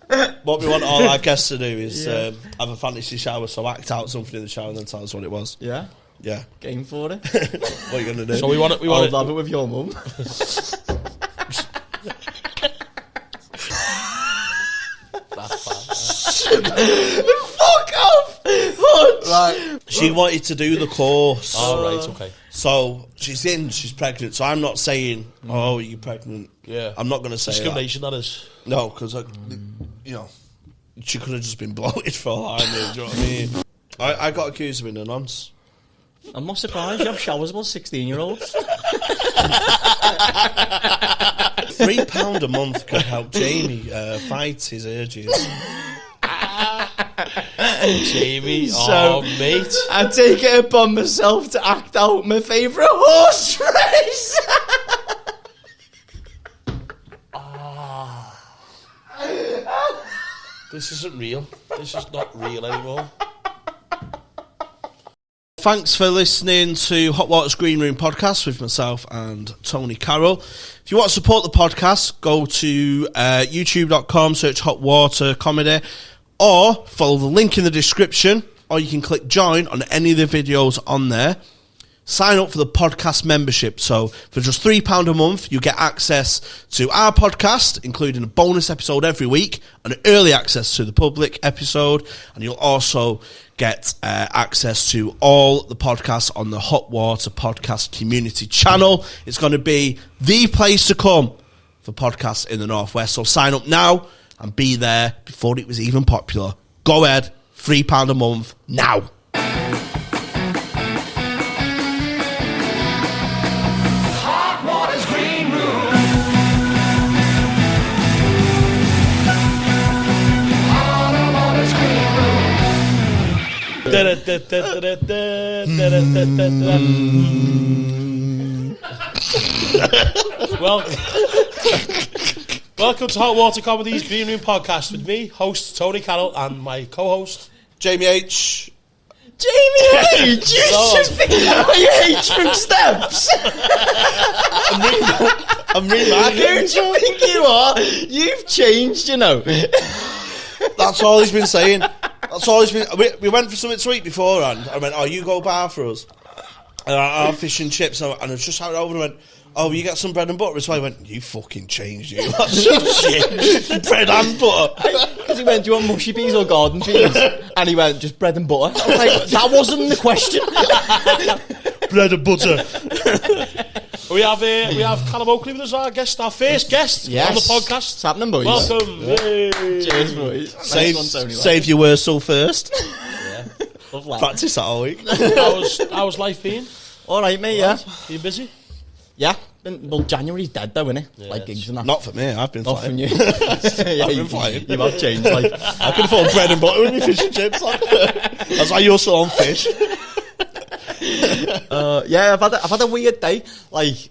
what we want all our guests to do is have a fantasy shower, so act out something in the shower and then tell us what it was. Yeah? Yeah. Game for it. What are you going to do? So we want it. I'll have it with your mum. Fuck off! Right. She wanted to do the course. Oh, right, okay. So she's pregnant. So I'm not saying, oh, are you pregnant? Yeah. I'm not going to say discrimination, that is. No, because, you know, she could have just been bloated for all I knew, do you know what I mean? I got accused of being a nonce. I'm not surprised. You have showers about 16-year-olds. £3 a month could help Jamie fight his urges. Jamie, so, mate. I take it upon myself to act out my favourite horse race. This isn't real. This is not real anymore. Thanks for listening to Hot Water's Green Room podcast with myself and Tony Carroll. If you want to support the podcast, go to youtube.com, search Hot Water Comedy, or follow the link in the description, or you can click join on any of the videos on there. Sign up for the podcast membership. So for just £3 a month, you get access to our podcast, including a bonus episode every week, and early access to the public episode. And you'll also get access to all the podcasts on the Hot Water Podcast Community channel. It's going to be the place to come for podcasts in the Northwest. So sign up now and be there before it was even popular. Go ahead, £3 a month now. Welcome to Hot Water Comedy's Green Room podcast with me, host Tony Carroll, and my co-host Jamie H. Jamie H. You just think you H from Steps. I'm remarking. Who do you think you are? You've changed, you know. That's all he's been saying. That's all he's been. We went for something to eat beforehand. I went, "Oh, you go bar for us." And I had fish and chips, and I just shouted over and went, "Oh, you get some bread and butter?" So I went, "You fucking changed, you." Shit. Bread and butter. Because he went, "Do you want mushy peas or garden peas?" And he went, "Just bread and butter." I was like, that wasn't the question. Bread and butter. We have Callum Oakley with us, our guest, our first guest on the podcast. What's happening, boys? Welcome. Yeah. Cheers, boys. Save your whistle first. Yeah. Lovely. Practice that all week. How's life been? All right, mate. Yeah. You busy? Yeah. Well, January's dead though, isn't it? Yeah, like gigs and that. Not for me. I've been flying. You. I've been flying. You have changed. Like I could afford bread and butter with me fish and chips. That's why you're still on fish. Yeah, I've had a weird day. Like,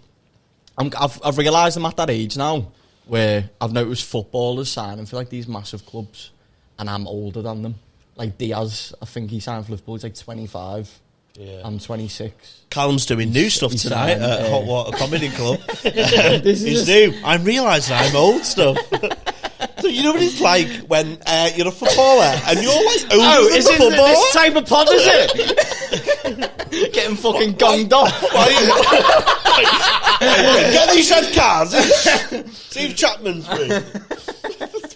I've realised I'm at that age now where I've noticed footballers signing for like these massive clubs, and I'm older than them. Like Diaz, I think he signed for Liverpool. He's like 25. Yeah. I'm 26. Callum's doing new stuff tonight at Hot Water Comedy Club. This He's new. I'm realising I'm old stuff. So you know what it's like when you're a footballer and you're like older than the footballer? This type of pod, is it? Getting fucking gonged off. Get these red cards. Steve Chapman's free.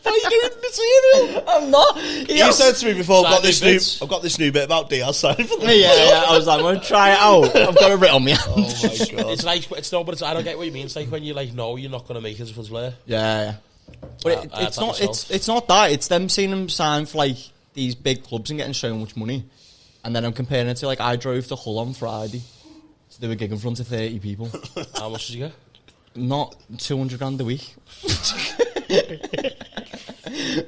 Why are you doing material? I'm not. He said to me before, I've got this new bit about Diaz signing for the yeah. I was like, I'm going to try it out. I've got it written on me hand. Oh my God. It's like, I don't get what you mean. It's like when you like know you're not going to make it as a player. Yeah. But it's not that. It's them seeing them sign for like these big clubs and getting so much money. And then I'm comparing it to like I drove to Hull on Friday to do a gig in front of 30 people. How much did you get? Not 200 grand a week.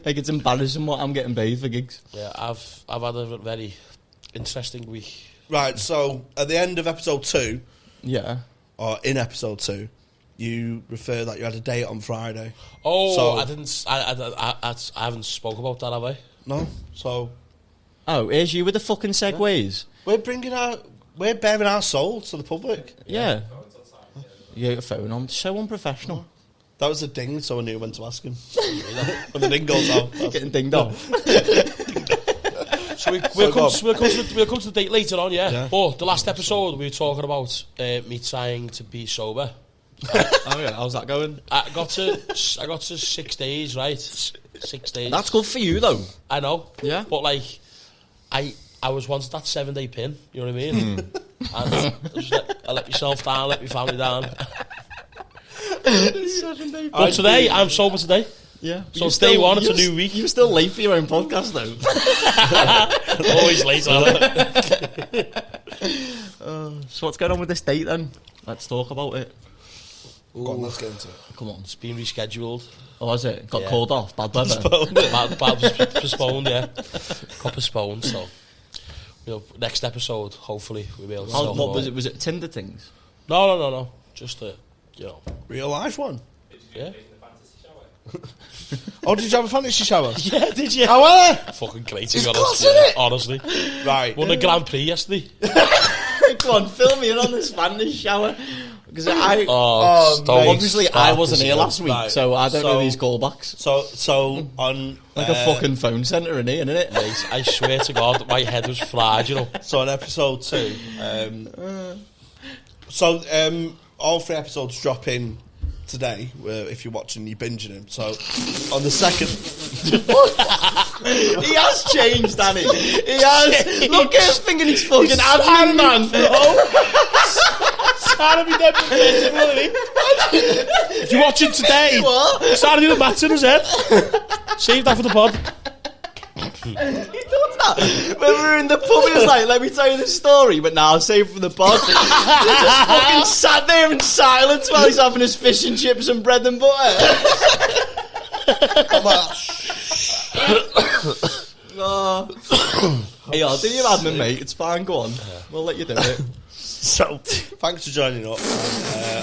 Like it's embarrassing what I'm getting paid for gigs. Yeah, I've had a very interesting week. Right, so at the end of episode 2, or in episode 2, you refer that you had a date on Friday. Oh, so, I didn't. I haven't spoke about that, have I? No. So. Oh, here's you with the fucking segues. Yeah. We're bearing our soul to the public. Yeah. You got your phone on. So unprofessional. That was a ding, so I knew when to ask him. When the ding goes out. Getting dinged off. So we'll come to the date later on, yeah. But the last episode we were talking about me trying to be sober. Oh yeah, how's that going? I got to 6 days, right? 6 days. That's good for you though. I know. Yeah. But like, I was once that 7-day pin. You know what I mean? And I let myself down, let my family down. 7 day. But today I'm sober today. Yeah. So it's day one. It's a new week. You're still late for your own podcast though. Always late, aren't I? So what's going on with this date then? Let's talk about it. Go on, let's get into it. Come on. It's been rescheduled. Oh, has it? Got called off? Bad weather? Bad postponed, yeah. Got postponed, so next episode, hopefully, we'll be able to talk What about was it? Was it Tinder things? No. Just Real life one. yeah. Oh, did you have a fantasy shower? Yeah, did you? How are you? Fucking great, to It's be class, honest. isn't it? Honestly. Right. Won the Grand Prix yesterday. Come on, fill me in on this fantasy shower. Because I mate. I wasn't here last week, Right. so I don't know these callbacks. So on Like a fucking phone centre in here, isn't it? Mate, I swear to God, my head was fried, So on episode 2, all 3 episodes drop in today. If you're watching, you're binging them. So on the second, He has changed, Danny. He has. Look at him thinking he's fucking admin man. Trying to be dead If you're watching today, What? started in the batter his head. Save that for the pod. He does that. When we were in the pub, he was like, let me tell you this story, but now I'll save it for the pod. He just fucking sat there in silence while he's having his fish and chips and bread and butter. Hey, I'll do your admin, mate. It's fine, go on. We'll let you do it. so thanks for joining up.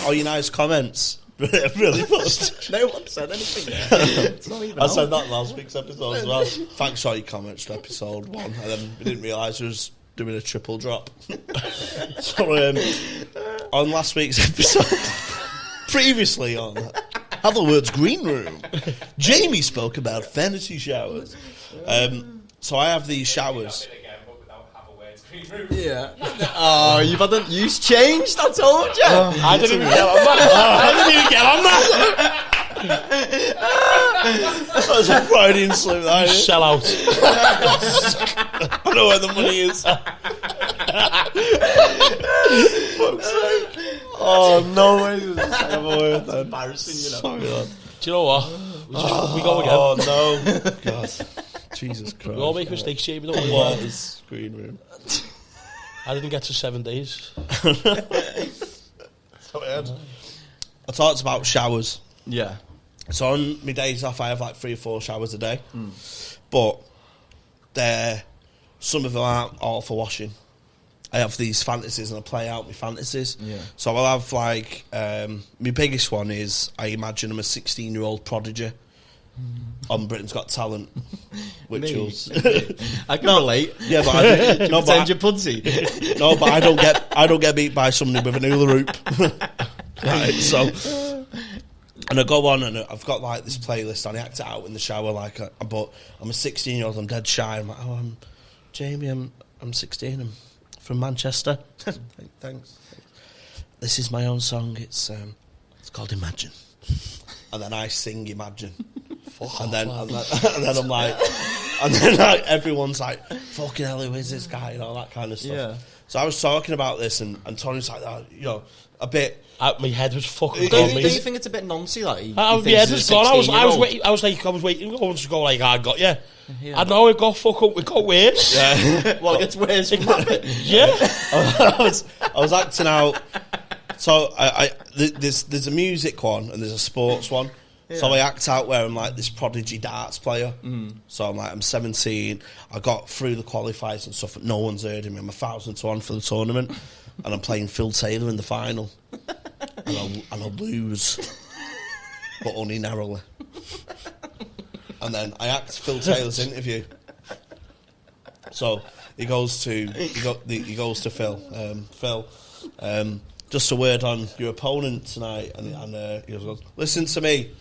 All your nice comments. Really good. No one said anything. It's not even I said that last week's episode as well. Thanks for all your comments to episode 1, and then we didn't realise we was doing a triple drop. So on last week's episode, previously on HotWaterComedyClub's Green Room, Jamie spoke about fantasy showers. So I have these showers. Yeah. Oh, you've had a use changed, I told you. I didn't even get on that. That was a Freudian slip, that is. Sell out. I know where the money is. Oh, no way did I say a word then. Embarrassing, you know. Sorry, lad. Do you know what? We go again. Oh, no. God. Jesus Christ. We all make mistakes, Jamie, don't we? What is Green Room? I didn't get to 7 days. I talked about showers. Yeah. So on my days off, I have like 3 or 4 showers a day. But some of them aren't all for washing. I have these fantasies and I play out my fantasies. Yeah. So I'll have like, my biggest one is I imagine I'm a 16-year-old prodigy on Britain's Got Talent. Which was... I can relate. Yeah, but I do, no, Pretend you're pudsey. no, but I don't get beat by somebody with an hula hoop. Right, so, and I go on and I've got like this playlist and I act it out in the shower but I'm a 16-year-old, I'm dead shy. I'm like, I'm Jamie, I'm 16, I'm from Manchester. Thanks. This is my own song. It's called Imagine, and then I sing Imagine. And then I'm like, and then like, everyone's like, fucking hell, who is this guy, and all that kind of stuff. Yeah. So I was talking about this, and Tony's like, a bit. My head was fucking Do gone. you think it's a bit noncy? Like, My head was gone. I was waiting to go like, I got you. Yeah. And now it got worse. Yeah. Well, it gets worse from that. Yeah. I was acting out. So there's a music one and there's a sports one. Yeah. So I act out where I'm like this prodigy darts player. So I'm like, I'm 17. I got through the qualifiers and stuff, but no one's heard of me. I'm 1,000 to 1 for the tournament, and I'm playing Phil Taylor in the final, and I'll lose, but only narrowly. And then I act Phil Taylor's interview. So he goes to Phil. Phil, just a word on your opponent tonight. And he goes, listen to me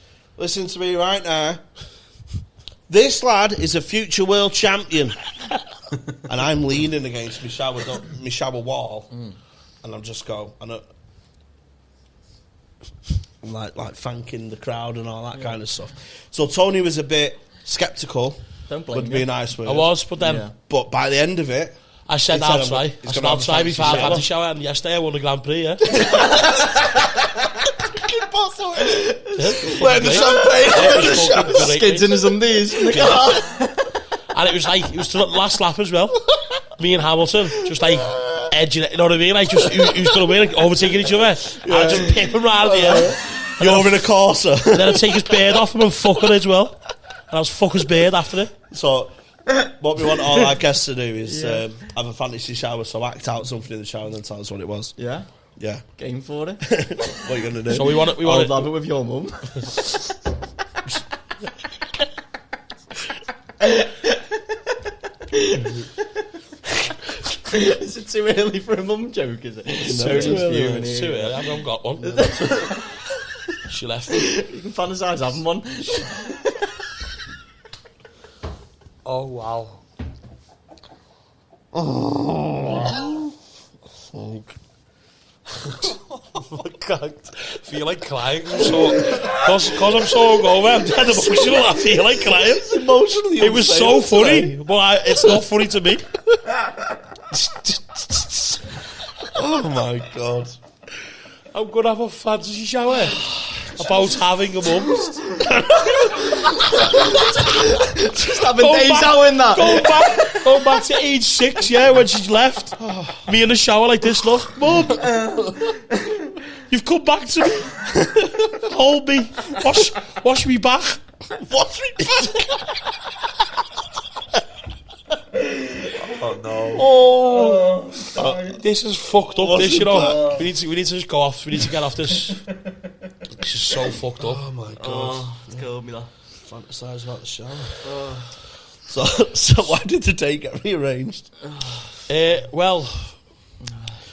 right now. This lad is a future world champion. And I'm leaning against my shower wall. And I'm just I'm like thanking the crowd and all that kind of stuff. So Tony was a bit sceptical. Don't blame would me. be a nice word. I was, but then... Yeah. But by the end of it... I said I'll try. I said I'll try before I've had the shower, and yesterday I won the Grand Prix, yeah. Wearing the champagne. Skids in his undies. And it was like, it was to the last lap as well. Me and Hamilton, just like edging it, you know what I mean? Like, just who's going to win, like, overtaking each other. And I just pip him round here. You're in a Corsa. And then I'd take his beard off him and fuck her as well. And I was fuck his beard after it. So, what we want all our guests to do is have a fantasy shower, so act out something in the shower and then tell us what it was. Yeah. Yeah. Game for it. What are you going to do? So we want I'll have it with your mum. Is it too early for a mum joke, is it? It's too early. I haven't got one. She left me. You can fantasise having one. Oh, wow. Oh. I can't feel like crying. Because I'm so hungover, I'm dead emotional. I feel like crying. Emotionally, it was so funny, but it's not funny to me. Oh my god! I'm gonna have a fantasy shower about having a mum. Just having days out in that. Going back to age 6, yeah, when she's left. Me in the shower like this, look, Mum. You've come back to me. Hold me. Wash me back. Wash me back. Oh no! Oh, this is fucked up. This, you know, we need to just go off. We need to get off this. This is so fucked up. Oh my god! It's killed me that. Fantasise about the shower. So why did the date get rearranged? Well,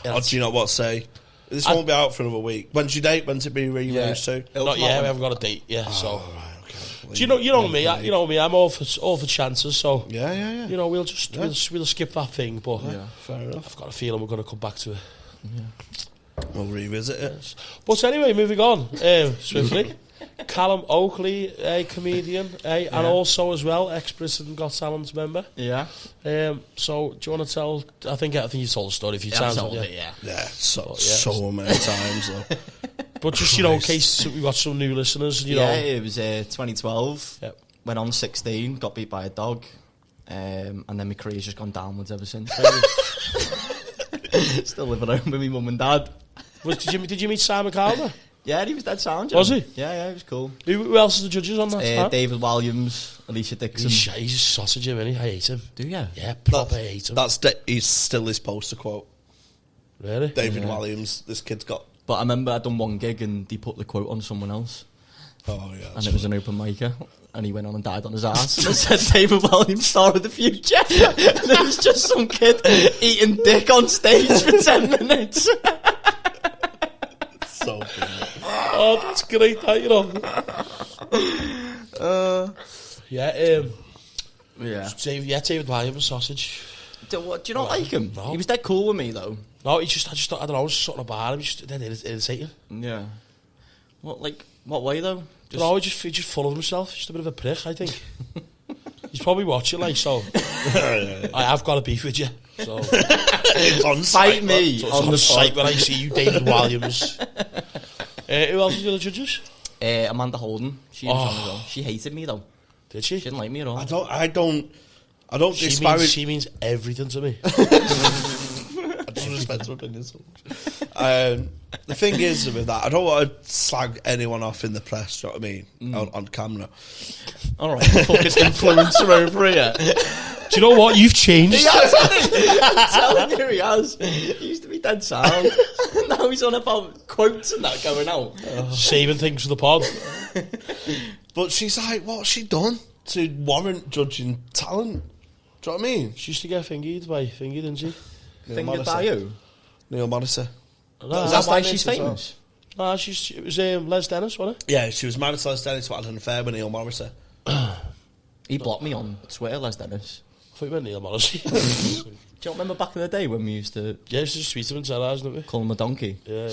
Or do you not what say? This won't be out for another week. When's your date? When's it be rearranged to? Not yet. We haven't got a date yet. So. Right, okay. Do you know me? You know me. I'm all for chances. So yeah. You know, we'll skip that thing. But Fair enough. I've got a feeling we're going to come back to it. We'll revisit it. Yes. But anyway, moving on swiftly. Callum Oakley, a comedian, and also as well ex-Britain Got Talent member. Yeah. So do you want to tell? I think you told the story a few times. Yeah. So many times though. But just in case we got some new listeners, you know. It was 2012. Yep. Went on 16, got beat by a dog, and then my career's just gone downwards ever since. Still living home with my mum and dad. Did you meet Simon Calder? Yeah, he was dead sound. Was he? Yeah, he was cool. Who else are the judges on that? David Williams, Alicia Dixon. He's a sausage, isn't he? I hate him. Do you? Yeah, proper hate him. He's still his poster quote. Really? David Williams, this kid's got... But I remember I'd done one gig and he put the quote on someone else. Oh, yeah. And it was an open micer. And he went on and died on his ass. And it said David Williams, star of the future. And it was just some kid eating dick on stage for 10 minutes. So funny. Oh, that's great, that, you know. David Williams, sausage. Do you not like him? No. He was dead cool with me, though. No, I don't know, just something about him, just then irritating. Yeah. What way, though? He's just full of himself, just a bit of a prick, I think. He's probably watching, so... I have got a beef with you, so... It's on site, me so on the site when I see you, David Williams. Who else was the other judges? Amanda Holden. She was on as well. She hated me, though. Did she? She didn't like me at all. I don't disparage... She means everything to me. I don't respect her opinion so much. The thing is with that, I don't want to slag anyone off in the press, do you know what I mean? On camera. Alright, fucking influencer over here. Do you know what? You've changed. He has, hasn't he? I'm telling you, he has. He used to be dead sound. Now he's on about quotes and that going out. Saving things for the pod. But she's like, what's she done to warrant judging talent? Do you know what I mean? She used to get fingered, didn't she? Fingered by you? Neil Morrissey. That's why she's famous. Nah, it was Les Dennis, wasn't it? Yeah, she was married to Les Dennis, but had an affair with Neil Morrissey. He blocked me on Twitter, Les Dennis. I thought you meant Neil Morrissey. Do you remember back in the day when we used to... Yeah, it's just sweet him and Sarah's, didn't we? Call him a donkey. Yeah.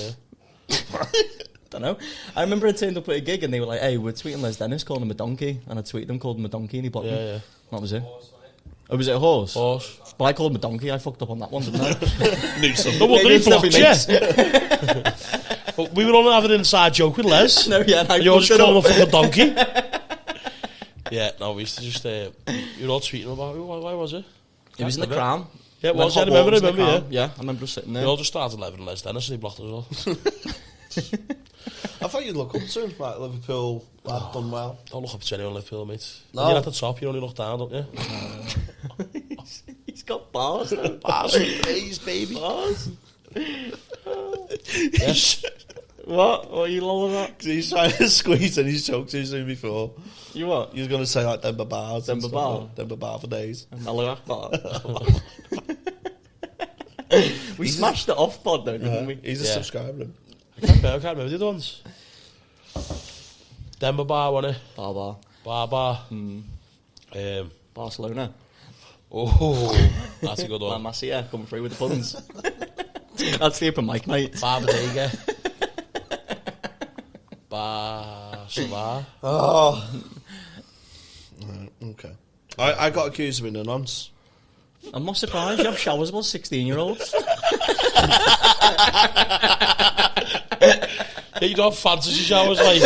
Don't know. I remember I turned up at a gig and they were like, hey, we're tweeting Les Dennis, calling him a donkey. And I tweeted him, called him a donkey, and he blocked me. Yeah. That was it. Oh, was it a horse? Horse. But I called him a donkey. I fucked up on that one, didn't I? No wonder he blocked you. But we were only having an inside joke with Les. No, yeah, and I you're just calling him a fucking donkey. Yeah, no, we used to just... you were all tweeting about it. Why was it? It was in the Crown. Yeah, it was. I remember, yeah. Yeah, I remember us sitting there. We all just started living Les Dennis and he blocked us all. I thought you'd look up to him, like Liverpool, lad, done well. Don't look up to anyone in Liverpool, mate. No. When you're at the top, you only look down, don't you? He's got bars, though. Bars and praise, baby. Bars. Yes. What are you lolling at? Because he's trying to squeeze and he's choked too soon before. You what? He was going to say like Denver Bars. Denver Bar? Denver Bar for days. Allahu Akbar. We smashed it off pod though, didn't we? He's a subscriber. I can't remember the other ones. Denver Bar, wasn't it? Bar. Barcelona. Oh, that's a good La one. Masia coming through with the puns. That's the open mic night. Barbadega. Bar. Oh. Right, okay. I got accused of being a nonce. I'm not surprised you have showers about 16-year-olds. Yeah, you don't have fantasy showers, like.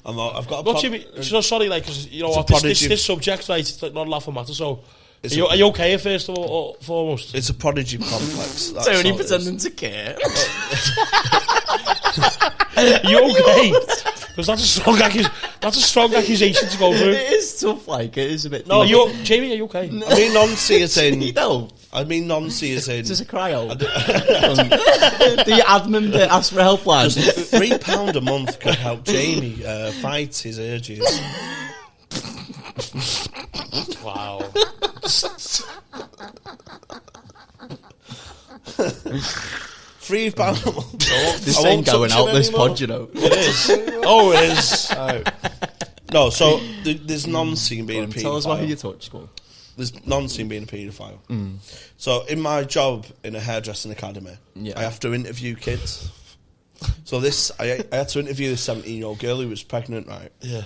I've got a What do you mean? So sorry, like, cause, you know what, this subject, right, it's like not a laugh matter, so... Are you okay, first of all, foremost? It's a prodigy complex. That's Tony all it is. pretending to care. Are you okay? Because that's a strong accusation to go through. It is tough, like, it is a bit... No, Jamie, are you okay? I mean, noncy as in... No. I mean, noncy as in... Is this a cry-out? Do your admin bit ask for a helpline? £3 a month could help Jamie fight his urges. Wow. £3 a month. This ain't going out this pod, you know. It is. Oh, it is. No, so there's noncy being a paedophile. Tell us what you touched, go on. There's noncy being a paedophile. So in my job in a hairdressing academy, I have to interview kids. So I had to interview this 17-year-old girl who was pregnant, right? Yeah.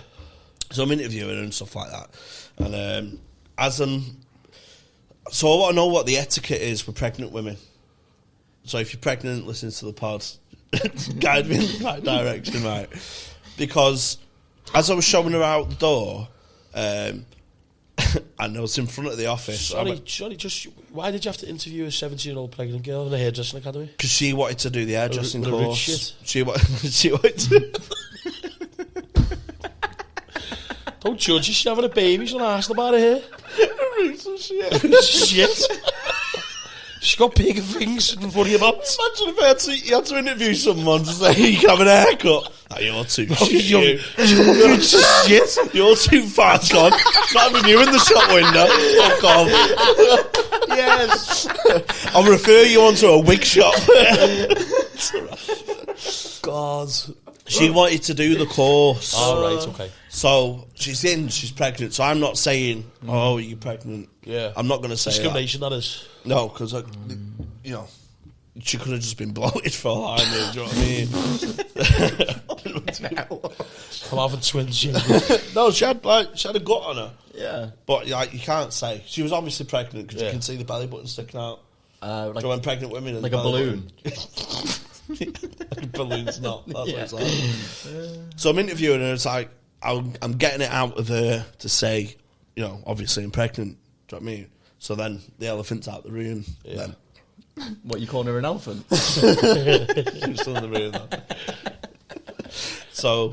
So I'm interviewing her and stuff like that. And so I want to know what the etiquette is for pregnant women. So if you're pregnant, listen to the pod. Guide me in the right direction, right? Because as I was showing her out the door, and I was in front of the office. Sorry, just why did you have to interview a 17-year-old pregnant girl in a hairdressing academy? Because she wanted to do the hairdressing What a rich course. shit. She wanted to... Don't judge her, she's having a baby, she's not asked about her hair. Shit. She's got bigger things than worry about. Imagine if you had to interview someone to say you can have an haircut. Oh, you're too shit. You're too far gone. Not even you in the shop window. Fuck off. Yes. I'll refer you on to a wig shop. God. She wanted to do the course. Oh, right, okay. So she's pregnant. So I'm not saying, oh, are you pregnant? Yeah. I'm not going to say discrimination, that is. No, because, you know, she could have just been bloated for all I knew, do you know what I mean? I'm having twins, you. No, she had a gut on her. Yeah. But like, you can't say. She was obviously pregnant because you can see the belly button sticking out. Like, so when pregnant women... And like a balloon. Like a balloon's not. That's what it's like. So I'm interviewing her, it's like, I'm getting it out of her to say, you know, obviously I'm pregnant. Do you know what I mean? So then the elephant's out the room. Then. What, you calling her an elephant? She was still in the room then. So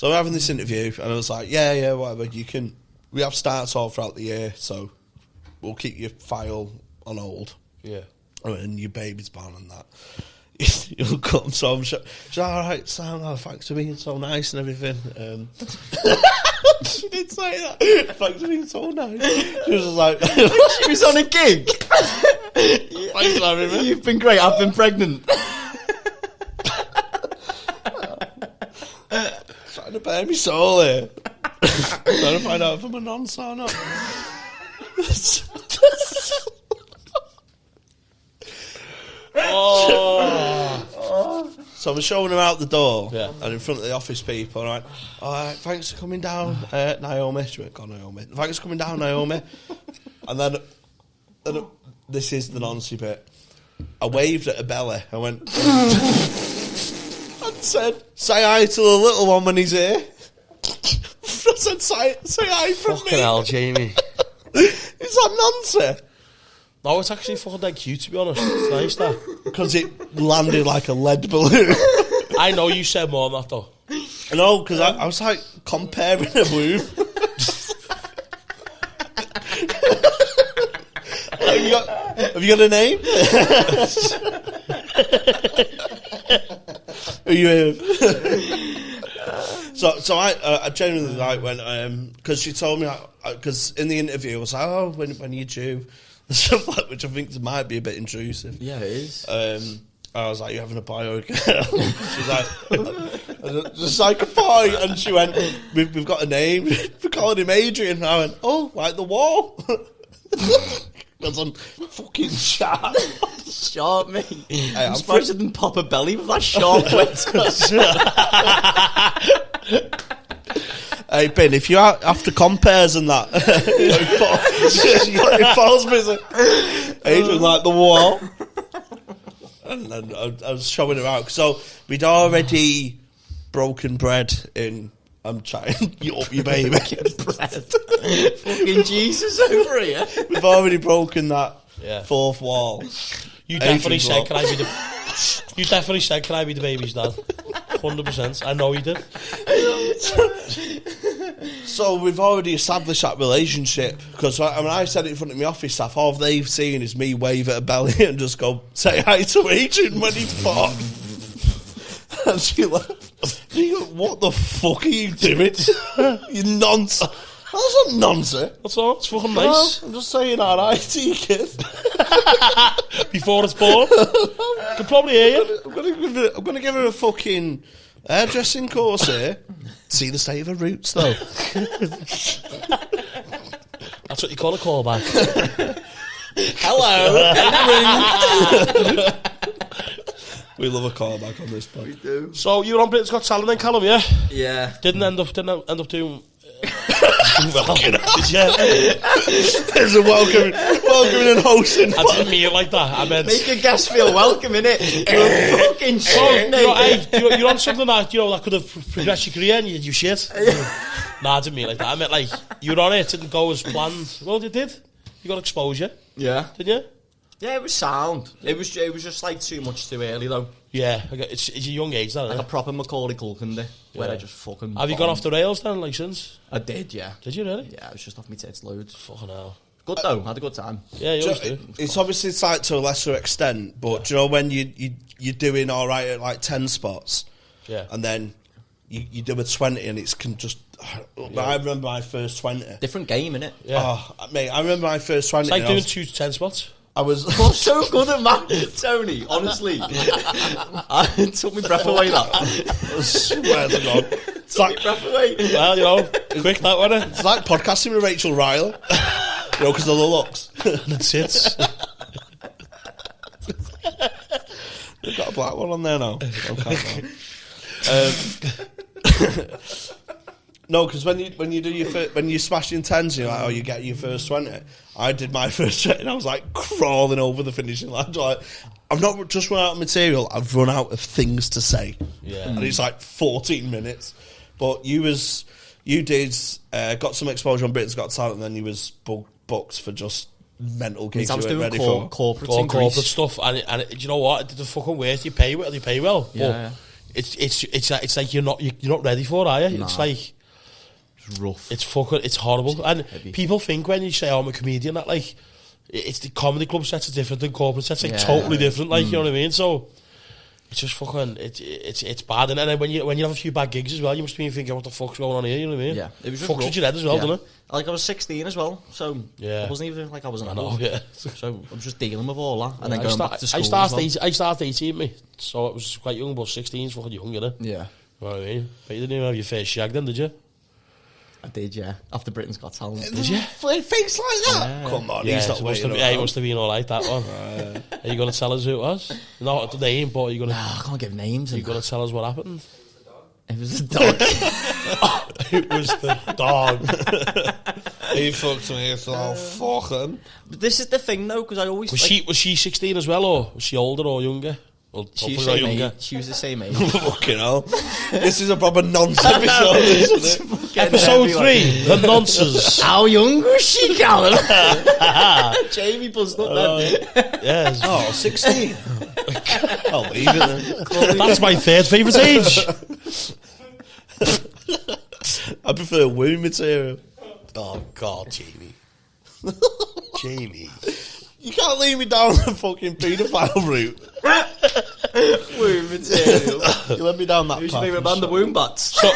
we're having this interview and I was like, yeah, whatever, we have starts all throughout the year, so we'll keep your file on hold. Yeah. And your baby's born and that. You'll come, so I'm sure. She's alright, Sam, thanks for being so nice and everything. She did say that. Thanks for being so nice. She was like... She was on a gig. Thanks for having me. You've been great. I've been pregnant. Trying to bare me soul here. Trying to find out if I'm a nonce or not. So I'm showing her out the door, and in front of the office people, right? All right, thanks for coming down, Naomi. She went, "God, Naomi. Thanks for coming down, Naomi." And then this is the noncy bit. I waved at her belly. I went and said, "Say hi to the little one when he's here." I said, "Say hi from me." Fucking hell, Jamie. Is that noncy? No, it's actually fucking dead cute, to be honest. It's nice, that. Because it landed like a lead balloon. I know you said more than that, though. No, because I was like comparing a womb. Have you got a name? Who are you with? So I genuinely like when because she told me, because in the interview I was like, "Oh, when are you due?" Stuff like, which I think might be a bit intrusive. Yeah, it is. I was like, "You having a boy or a girl?" She's like, "Just like a boy," and she went, "We've got a name. We're calling him Adrian." And I went, "Oh, like the wall." That's on fucking sharp. Sharp, mate. Hey, I'm surprised I didn't pop a belly with that sharp wet. Hey, Ben, if you are after compares and that, it falls missing. Adrian like the wall. And I was showing her out. So we'd already broken bread in I'm chatting you up your baby. Fucking Jesus over here. We've already broken that fourth wall. You definitely said, "Can I be the?" You definitely said, "Can I be the baby's dad?" 100%. I know you did. So we've already established that relationship, because when I said it in front of my office staff, all they've seen is me wave at a belly and just go, "Say hi to Adrian when he's born." And she left. You go, "What the fuck are you doing? You nonce." That's not nonsense. What's all? It's fucking nice. I'm just saying alright to you, kid. Before it's born. Can probably hear you. I'm gonna give her a fucking hairdressing course here. See the state of her roots, though. That's what you call a callback. Hello. We love a callback on this pod. We do. So you were on Britain's Got Talent then, Callum, yeah? Yeah. Didn't end up doing well, did you? There's a welcoming and hosting. I didn't mean it like that. I meant make a guest feel welcome, innit? You're fucking shit, mate. You're on something that that could have progressed your career and you did your shit. Nah, I didn't mean it like that. I meant like you were on it, didn't go as planned. Well, you did. You got exposure. Yeah. Didn't you? Yeah, it was sound. It was just like too much too early though. Yeah, it's a young age, that, like isn't a proper Macaulay Culkin day, where I just fucking. Have you gone off the rails then, like since? I did, yeah. Did you really? Yeah, I was just off my tits loads. Fucking hell. Good though, had a good time. Yeah, you always do. It's obviously like to a lesser extent, but do you know when you're doing all right at like 10 spots, and then you do a 20 and it's can just. I remember my first 20. Different game, innit? Yeah. Oh, mate, I remember my first 20. It's like doing 2 to 10 spots. I was so good at math, Tony. Honestly, it took me breath away. That I swear to God, took me breath away. Well, quick that wasn't it? It's like podcasting with Rachel Riley, because of the looks. That's it. They've got a black one on there now. Okay, no, because when you do when you smash in 10s, you're like, oh, you get your first 20. I did my first 20 and I was like crawling over the finishing line. Like, I've not just run out of material, I've run out of things to say. Yeah. And it's like 14 minutes. But you did got some exposure on Britain's Got Talent, and then you was booked for just mental gigs. I was doing corporate stuff, and do you know what? It did the fucking worst. You pay well. Yeah. But it's like you're not ready for it, are you? Nah. It's like it's rough. It's horrible. And heavy. People think when you say, oh, I'm a comedian, that like it's the comedy club sets are different than corporate sets. Like totally different. Like you know what I mean? So It's just fucking, it's bad, and then when you have a few bad gigs as well, you must be thinking, what the fuck's going on here, you know what I mean? Yeah, it was just fucks with your head as well, doesn't it? Like, I was 16 as well, so I wasn't even like I was an adult. Yeah. So I was just dealing with all that, and then going back to school. I started 18, mate, so it was quite young, but 16 is fucking young, innit? Yeah. You know what I mean? But you didn't even have your first shag then, did you? I did, yeah. After Britain's Got Talent. Did you? Things like that? Yeah. Come on, Yeah, he's not waiting. he must have been alright, that one. Are you going to tell us who it was? Not the name, but are you going to... No, I can't give names. You're going to tell us what happened? It was the dog. It was the dog. He fucked me, so fucking. But this is the thing, though, because I always... Was she 16 as well, or was she older or younger? Well, She was, she was the same age. Fucking hell. This is a proper nonsense episode, isn't it? Episode 3, the nonsense. How young was she, Callum? Jamie buzzed up then. Yes. Oh, 16. I'll leave it then. That's my third favourite age. I prefer womb material. Oh, God, Jamie. Jamie. You can't lead me down the fucking paedophile route. Womb material. You let me down that Who's path. your favourite band, the Womb Bats? So,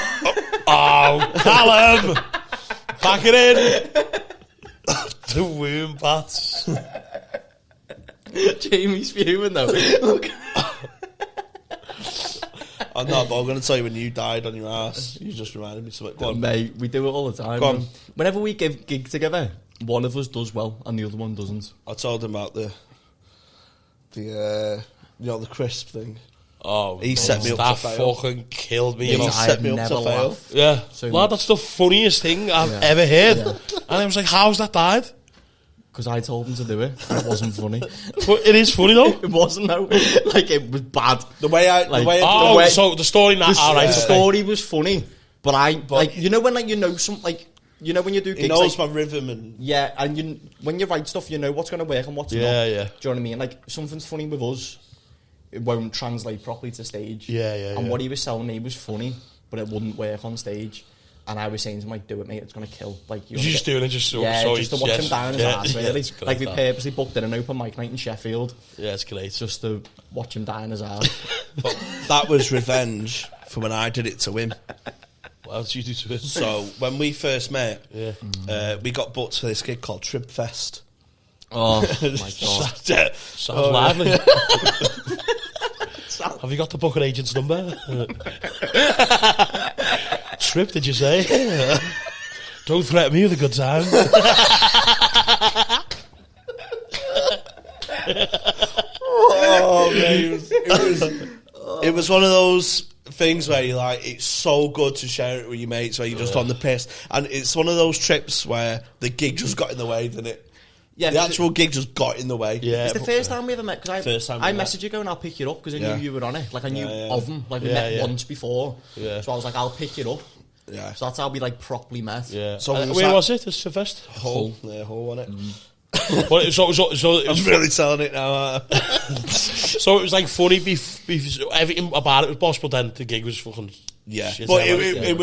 oh, Callum! Back it in. The womb bats. Jamie's fuming, though. Look. I'm not, but I'm going to tell you when you died on your ass. You just reminded me something. Go on. Mate, we do it all the time. Go on. Whenever we give gig together, one of us does well and the other one doesn't. I told him about the crisp thing. Oh, He set me up that to fail. fucking killed me. He You know? set me up to fail. laugh. Yeah. So Lad, that's the funniest thing I've ever heard. Yeah. And I was like, how's that died? Because I told him to do it. And it wasn't funny. But it is funny though. It wasn't, though. Like, it was bad. The way Oh, so the story now. All right, The story was funny. But like, you know when, like, you know some, like, you know when you do gigs, he knows like, my rhythm and... yeah, and when you write stuff, you know what's going to work and what's not. Yeah. Do you know what I mean? Like, something's funny with us, it won't translate properly to stage. Yeah. And what he was telling me was funny, but it wouldn't work on stage. And I was saying to him, like, do it, mate, it's going to kill. Like, Was you just doing it just so... yeah, so just to watch him down his ass, really. it's great, Like, we that. purposely booked in an open mic night in Sheffield, Yeah, it's great. just to watch him down his ass. But that was revenge for when I did it to him. What else did you do to it? So, when we first met, Yeah. we got booked for this gig called Trib Fest. Oh, my God. Sounds lively. Have you got the booking agent's number? Trip, did you say? Don't threaten me with a good time. Oh, man, it was one of those things where you're like, it's so good to share it with your mates where you're just on the piss. And it's one of those trips where the gig just got in the way, didn't it? Yeah, The actual gig just got in the way. Yeah. It's the first time we ever met, because First time we I met. messaged you going, I'll pick you up, because I Yeah. knew you were on it. Like, I knew Yeah. of him. Like, we Yeah, met yeah. once before. Yeah. So I was like, I'll pick you up. Yeah. So that's how we, like, properly met. Yeah. So Where that- was it? It's the fest. Hull. Yeah, Hull on it. But it I'm was really telling it now. so it was like funny. Everything about it was boss, but then the gig was fucking. Yeah, shit but out, it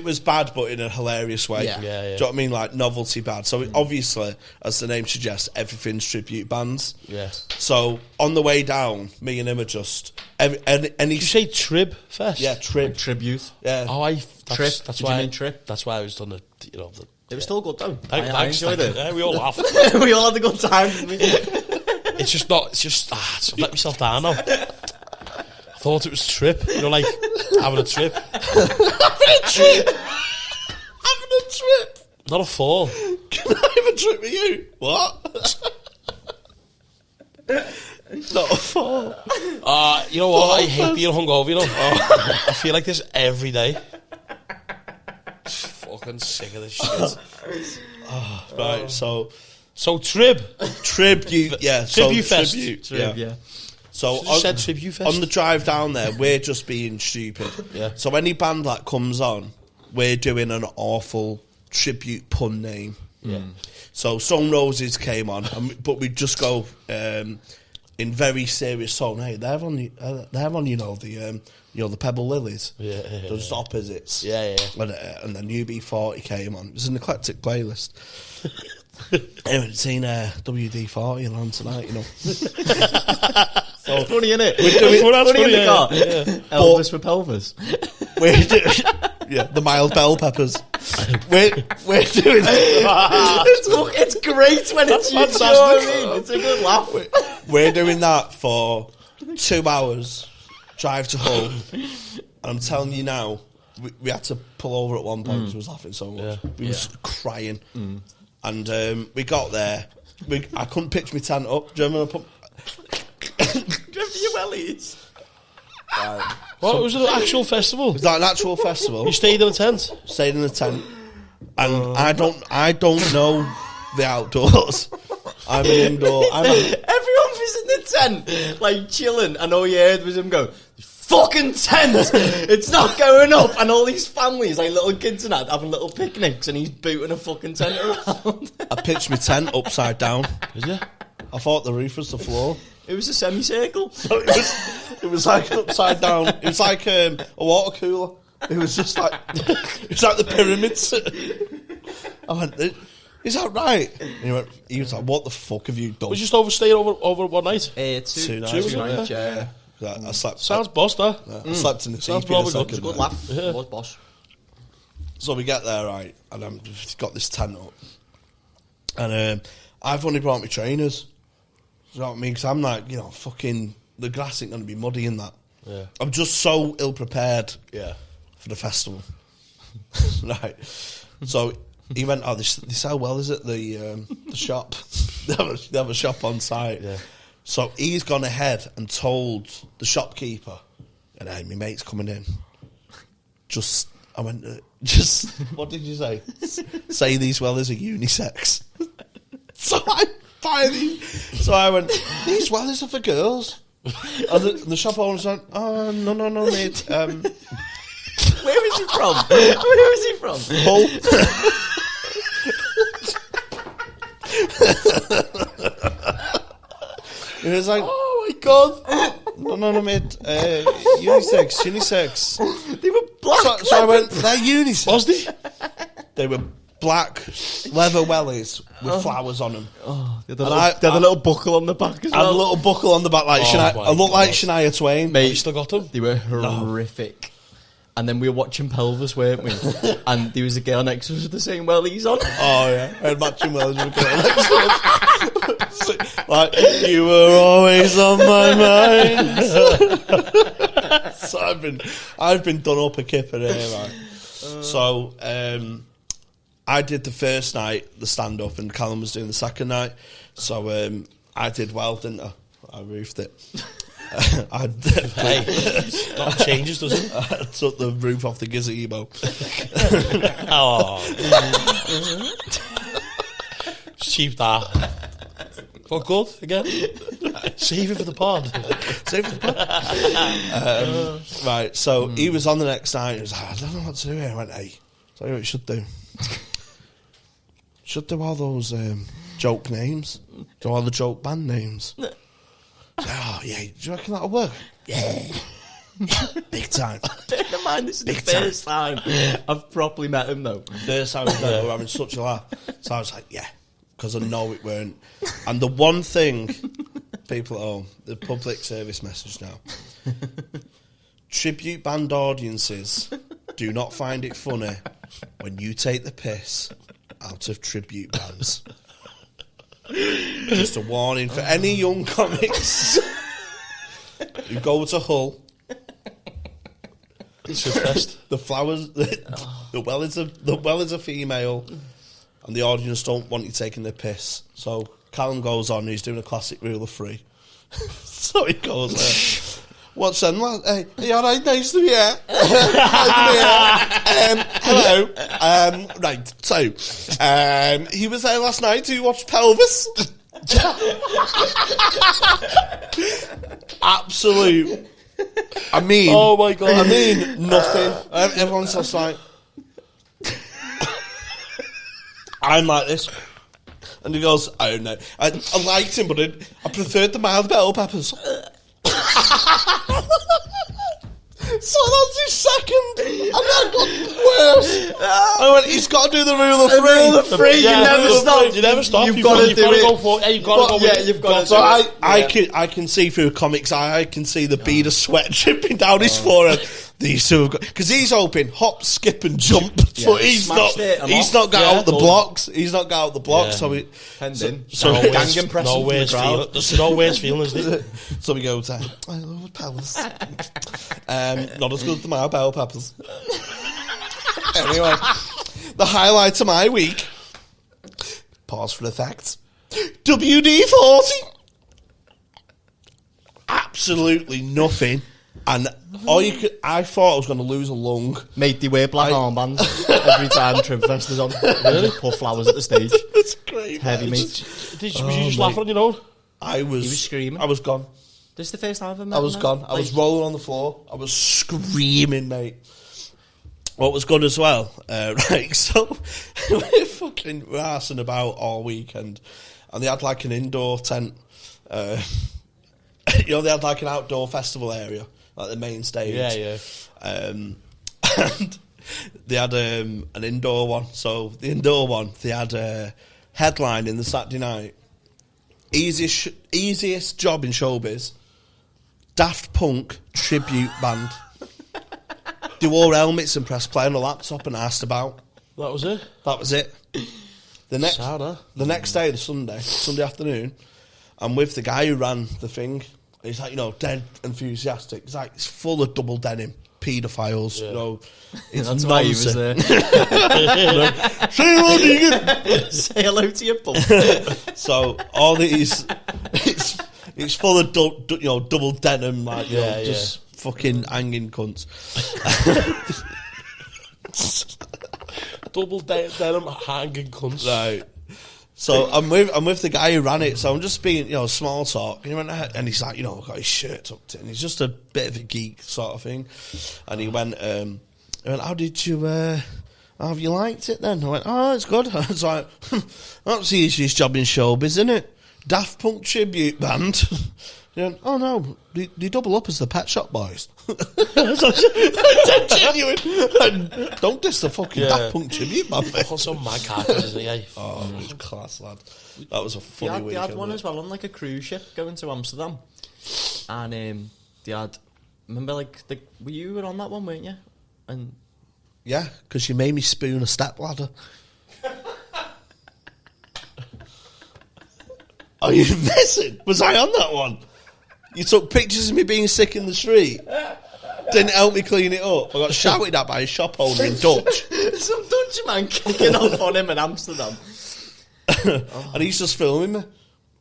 was bad, but in a hilarious way. Yeah. Yeah, yeah. Do you know what I mean? Like novelty bad. So obviously, as the name suggests, everything's tribute bands. Yeah. So on the way down, me and him are just any Did you say Trib Fest? yeah trib. Tribute. Yeah. Oh, Trip. That's Did why. you mean trip? That's why I was done the. You know. It was still good, though. I Thanks, enjoyed it. Yeah, we all laughed. We all had a good time, didn't we? It's just not. It's just. I've let myself down now. I thought it was trip. You know, like having a trip. Having a trip. Not a fall. Can I have a trip with you? What? Not a fall. You know what? I hate being hungover. You know. I feel like this every day. Fucking sick of this shit. Right. So Trib. tribute. Yeah. So Tribute Fest. tribute. Yeah. So You said Tribute Fest. on the drive down there, we're just being stupid. Yeah. So any band that comes on, we're doing an awful tribute pun name. Yeah. So Stone Roses came on, but we just go in very serious tone. Hey, they're on the Pebble Lilies. Yeah. They're just opposites. Yeah. And then UB40 came on. It was an eclectic playlist. Anyway, seen WD-40 on tonight, you know. So funny, isn't it? We're doing Funny in the car. Yeah. Elvis for pelvis. We're doing, the mild bell peppers. We're doing. It's great when it's you. You know what I mean? It's a good laugh. We're doing that for 2 hours. Drive to Hull. And I'm telling you now, we had to pull over at one point because we was laughing so much. Yeah. We was crying. And we got there. I couldn't pitch my tent up. Do you remember? Your wellies. What, was it an actual festival? It was like an actual festival. You stayed in a tent? Stayed in a tent. And I don't know the outdoors. I'm an indoor. Everyone was in the tent, like chilling, and all you heard was him go, fucking tent! It's not going up! And all these families, like little kids and that, having little picnics, and he's booting a fucking tent around. I pitched my tent upside down. Is it? I thought the roof was the floor. It was a semicircle. So it was like an upside down. It was like a water cooler. It was just like it was like the pyramids. I went, is that right? And he was like, what the fuck have you done? We just staying over one night? Two nights. Two nights, yeah. I slept. Sounds boss, that. I slept in the Sounds teepee in a probably good. second. It's a good then. laugh. Yeah. It was boss. So we get there, right, and I've got this tent up. And I've only brought my trainers. You know what I mean? Because I'm like, fucking, the grass ain't going to be muddy in that. Yeah. I'm just so ill-prepared Yeah. for the festival. Right. So he went, they sell well, is it? The shop. They have a shop on site. Yeah. So he's gone ahead and told the shopkeeper, and hey, my mate's coming in. I went, what did you say? Say these wellies are unisex. So I buy these. So I went, these wellies are for girls. And the shop owner went, oh, no, mate. Where is he from? Where is he from? Hull. It was like, oh my god. No, mate. Unisex. They were black. So I went, they're unisex. Was they? They were black leather wellies with flowers on them. Oh, they had a little buckle on the back as I had well. a little buckle on the back, like I looked like Shania Twain. Mate, you still got them? They were horrific. And then we were watching Pelvis, weren't we? And there was a girl next to us with the same wellies on. Oh yeah, I had matching wellies with a girl next to us. Like, you were always on my mind. So I've been done up a kipper here, man. So I did the first night, the stand up, and Callum was doing the second night. So I did well, didn't I? I roofed it. Hey, that changes, doesn't it? I took the roof off the gazebo. Oh. Cheap that. But good, again. Save it for the pod. Save it for the pod. Right, so he was on the next night. He was like, I don't know what to do here. I went, hey, tell you what you should do. Should do all those joke names. Do all the joke band names. Oh, yeah, do you reckon that'll work? Yeah. Big time. Bear in mind, this is the first time I've properly met him, though. First time we were having such a laugh. So I was like, yeah, because I know it weren't. And the one thing, people at home, the public service message now. Tribute band audiences do not find it funny when you take the piss out of tribute bands. Just a warning for any young comics who go to Hull. It's just best. The flowers, the well is a female, and the audience don't want you taking the piss. So Callum goes on, he's doing a classic rule of three. So he goes, what's then? Hey, are you alright? Nice to be here. Hello. Right, so he was there last night to watch Pelvis. Absolute. I mean, oh my god. I mean, nothing. Everyone's just like, I'm like this. And he goes, I don't know. I liked him, but I preferred the mild bell peppers. So that's his second, and that got worse. I went, he's got to do the rule of three. Rule of three, you never stop. You never stop. You've got to do it. Go for, you've got to go. Yeah, you've got to. So I can see through a comic's eye. I can see the bead of sweat dripping down his forehead. These two have got, because he's hoping hop, skip, and jump, but he's not got out the blocks. He's not got out the blocks. So he gang impression. No worse feeling. There's no worse feeling, is there? So we go to I love peppers. Not as good as my bell peppers. Anyway, the highlight of my week. Pause for effect. WD-40. Absolutely nothing. And I thought I was going to lose a lung. Mate, they wear black armbands every time Trimfest is on. They just put flowers at the stage. It's great. Heavy, mate. Was you just laughing on your own? He was screaming. I was gone. This is the first time I've ever met I was him, gone. man. I was rolling on the floor. I was screaming, mate. What was good as well, right, so we're fucking arsing about all weekend, and they had like an indoor tent, they had like an outdoor festival area, like the main stage. Yeah. And they had an indoor one, so the indoor one, they had a headline in the Saturday night, easiest job in showbiz, Daft Punk tribute band. They wore helmets and pressed play on the laptop and asked about. That was it? That was it. The next day, the Sunday afternoon, I'm with the guy who ran the thing. He's like, dead enthusiastic. He's like, it's full of double denim, paedophiles, It's That's why he was there. Say hello to you. Say hello to your pump. So all these, it's full of double denim, like just fucking hanging cunts. Double denim hanging cunts. Right. So I'm with the guy who ran it. So I'm just being small talk. And he went ahead, and he's like, got his shirt tucked in. He's just a bit of a geek sort of thing. And he went, how did you? How have you liked it then? I went, oh, it's good. I was like, that's the easiest job in showbiz, isn't it? Daft Punk tribute band. He went, oh no, they double up as the Pet Shop Boys. Genuine. Don't diss the fucking Daft Punk tribute band. Also, my characters, isn't he? Oh, it was class, lad. That was a funny weekend. They had one as well on like a cruise ship going to Amsterdam, and they had. Remember, were you on that one, weren't you? And yeah, because you made me spoon a stepladder. Are you messing? Was I on that one? You took pictures of me being sick in the street. Didn't help me clean it up. I got shouted at by a shop owner in Dutch. Some Dutch man kicking off on him in Amsterdam. And he's just filming me.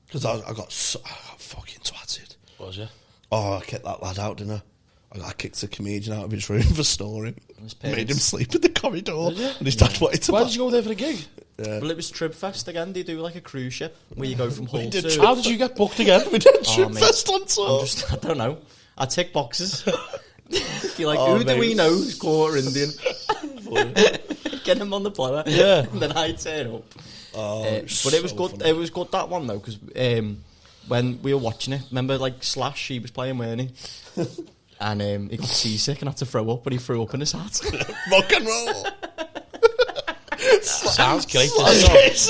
Because I got fucking twatted. Was you? Oh, I kicked that lad out, didn't I? I kicked a comedian out of his room for snoring. Made him sleep in the corridor. And his dad wanted to... Why did you go there for the gig? Yeah. Well, it was Tribfest again. They do like a cruise ship where you go from Hull to... How did you get booked again? We did Tribfest on tour. I don't know. I tick boxes. You're like, who do we know who's quarter Indian? Get him on the blower. Yeah. And then I turn up. But it was good. Funny. It was good, that one though, because when we were watching it, remember Slash, he was playing, weren't he? And he got seasick and had to throw up, but he threw up in his hat. Rock and roll. Sounds great.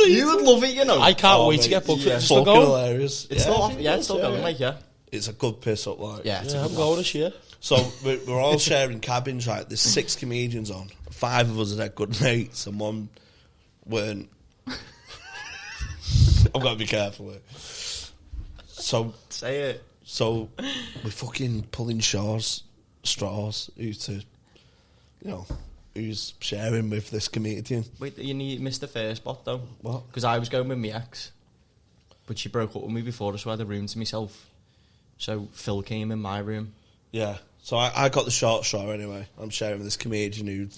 You would love it, I can't wait to get booked. Yeah. It's still hilarious. It's still off. Yeah, it's still going. It's a good piss up, like. Yeah, I'm going this year. So we're all sharing cabins, right? There's 6 comedians on. 5 of us are that good mates, and 1 weren't. I've got to be careful here. So say it. So we're fucking pulling straws. Who's sharing with this comedian? Wait, you missed the first spot though. What? Because I was going with my ex, but she broke up with me before, so I had a room to myself. So Phil came in my room. Yeah. So I got the short straw anyway. I'm sharing with this comedian who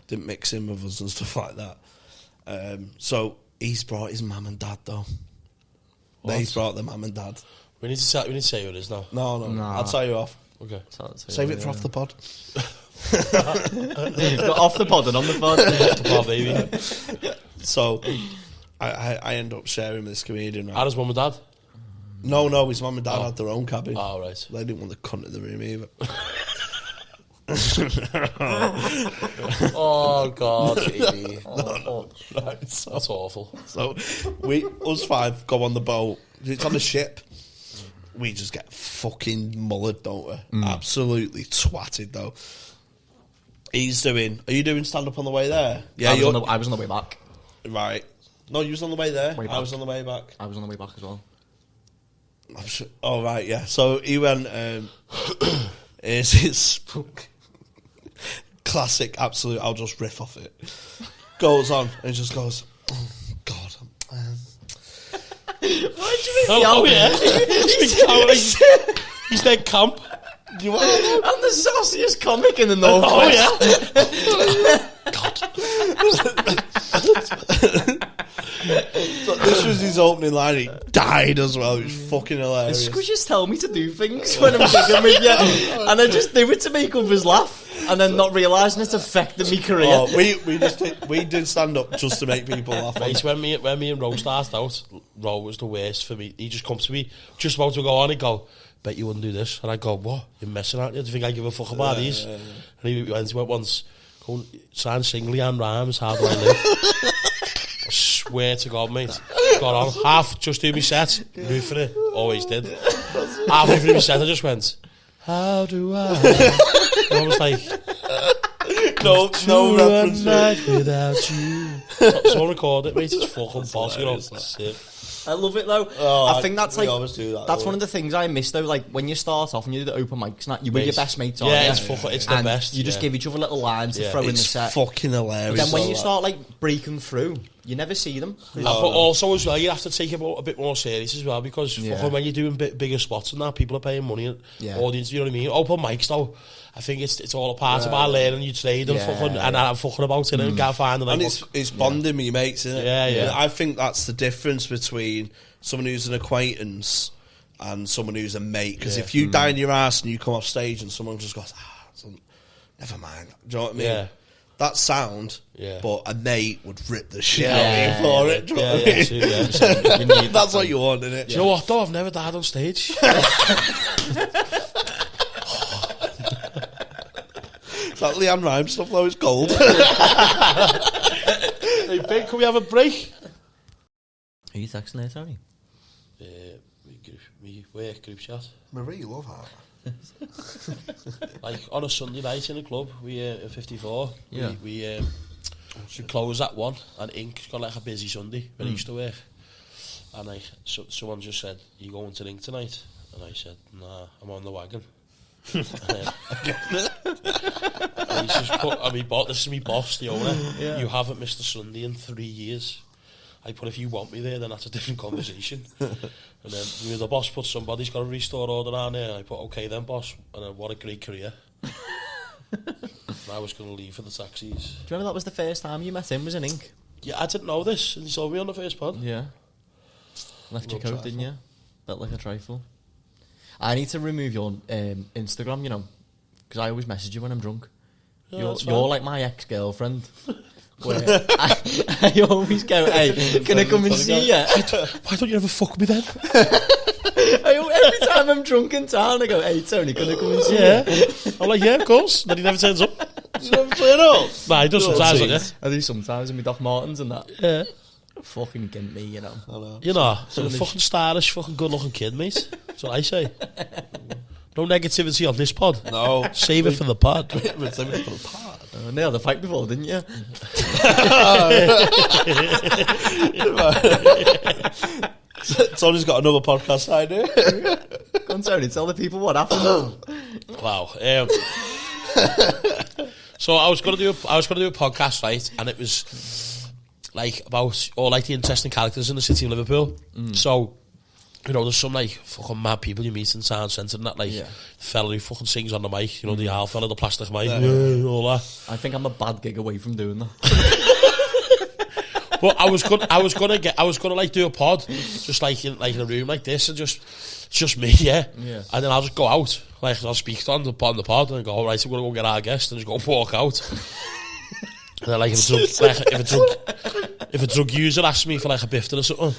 didn't mix in with us and stuff like that. So he's brought his mum and dad though. He's brought the mum and dad. We need to say who it is now. No. I'll tell you off. Okay. Save it for off the pod. Off the pod and on the pod. Off the pod, baby. So I end up sharing with this comedian. Right? How does mum and dad? No, his mum and dad had their own cabin. Oh, right. They didn't want the cunt in the room either. Oh God, baby. Right, so, That's awful. so us five go on the boat. It's on the ship. We just get fucking mullered, don't we? Absolutely twatted, though. Are you doing stand-up on the way there? Yeah, I was on the way back. Right. No, you was on the way there. Way I back. was on the way back. I was on the way back as well. I'm sure. Oh, right, yeah. So he went, it's his classic, absolute, I'll just riff off it. Goes on, and he just goes, oh, God. Why do you Oh yeah. He's their camp. You want I'm the sauciest comic in the North. Oh yeah. So this was his opening line. He died as well. It was fucking hilarious. Squishes tell me to do things when I'm gigging with you, and I just do it to make others laugh, and then not realising it's affected my career. Oh, we did stand up just to make people laugh. Mate, when me and Ro started out, Ro was the worst for me. He just come to me, just about to go on, he'd go, bet you wouldn't do this. And I go, what? You're messing out? Do you think I give a fuck about these? And he went once, go and sign singly and rhymes, how do I live? I swear to God, mate. Got on, half, just do me set, move for it, always did. Halfway through me set, I just went, how do I? And I was like, no reference. night without you. Someone record it, mate. It's fucking boss, you know. Sick. I love it though. Oh, I think that's we like always do that, that's though. one of the things I miss though. Like when you start off and you do the open mics, and that, you with your best mates on. Yeah, it's the and best. You just give each other little lines to throw in the It's set. fucking hilarious. But then when you that. start like breaking through, you never see them. But also as well, you have to take it a bit more serious as well, because fucking when you're doing bigger spots and that, people are paying money. Audience, you know what I mean? Open mics though, I think it's all a part of our learning your trade and fucking and I'm fucking about it and can't find and it's bonding with your mates, isn't it? Yeah. I think that's the difference between someone who's an acquaintance and someone who's a mate. Because if you die in your ass and you come off stage and someone just goes, never mind. Do you know what I mean? Yeah. That's sound, but a mate would rip the shit Yeah, out of you for it. Do you know what I mean? You need That's what you want, isn't it? Do you know what though? I've never died on stage. That Leanne Rhymes stuff though is gold. Hey, Big, can we have a break? Are you texting there, Tony? We work group chat. Marie, love her. Like on a Sunday night in a club, we at 54. Yeah. We close at 1, and Ink's got like a busy Sunday when he used to work. And like someone just said, "You going to Ink tonight?" And I said, "Nah, I'm on the wagon." And he's just put, this is me boss, the owner. You haven't missed a Sunday in 3 years. I put, if you want me there, then that's a different conversation. And then the boss put, somebody's got a restore order on there. And I put, okay then, boss. And then, what a great career. I was going to leave for the taxis. Do you remember that was the first time you met him? Was in Ink? Yeah, I didn't know this. And he saw me on the first pod. Yeah. Left your coat, trifle. didn't you? Felt like a trifle. I need to remove your Instagram, you know, because I always message you when I'm drunk. Yeah, you're like my ex-girlfriend. Where I always go, hey, can I come and see you? Why don't you ever fuck me then? Every time I'm drunk in town, I go, hey, Tony, can I come and see you? I'm like, yeah, of course. Then he never turns up. You never turn up? Nah, he does sometimes, don't you? I do sometimes in my Doc Martens and that. Yeah. Fucking get me, you know. You know, so a fucking stylish, fucking good-looking kid, mate. That's what I say. No negativity on this pod. No. Save it for the pod. We're saving it for the pod. Nailed the fight before, didn't you? Tony's got another podcast idea. Go on, Tony, tell the people what happened. Wow. So I was gonna do a podcast, right? And it was like about all like the interesting characters in the city of Liverpool. So, you know, there's some like fucking mad people you meet in town centre and that, like the fella who fucking sings on the mic, you know, the owl fella, the plastic mic, all that. I think I'm a bad gig away from doing that. But I was gonna like do a pod, just like in a room like this, and just me, yeah. And then I'll just go out, like I'll speak on the pod, and go, all right, we're gonna go get our guest, and just go walk out. And then like if a drug user asks me for like a Bifton or something,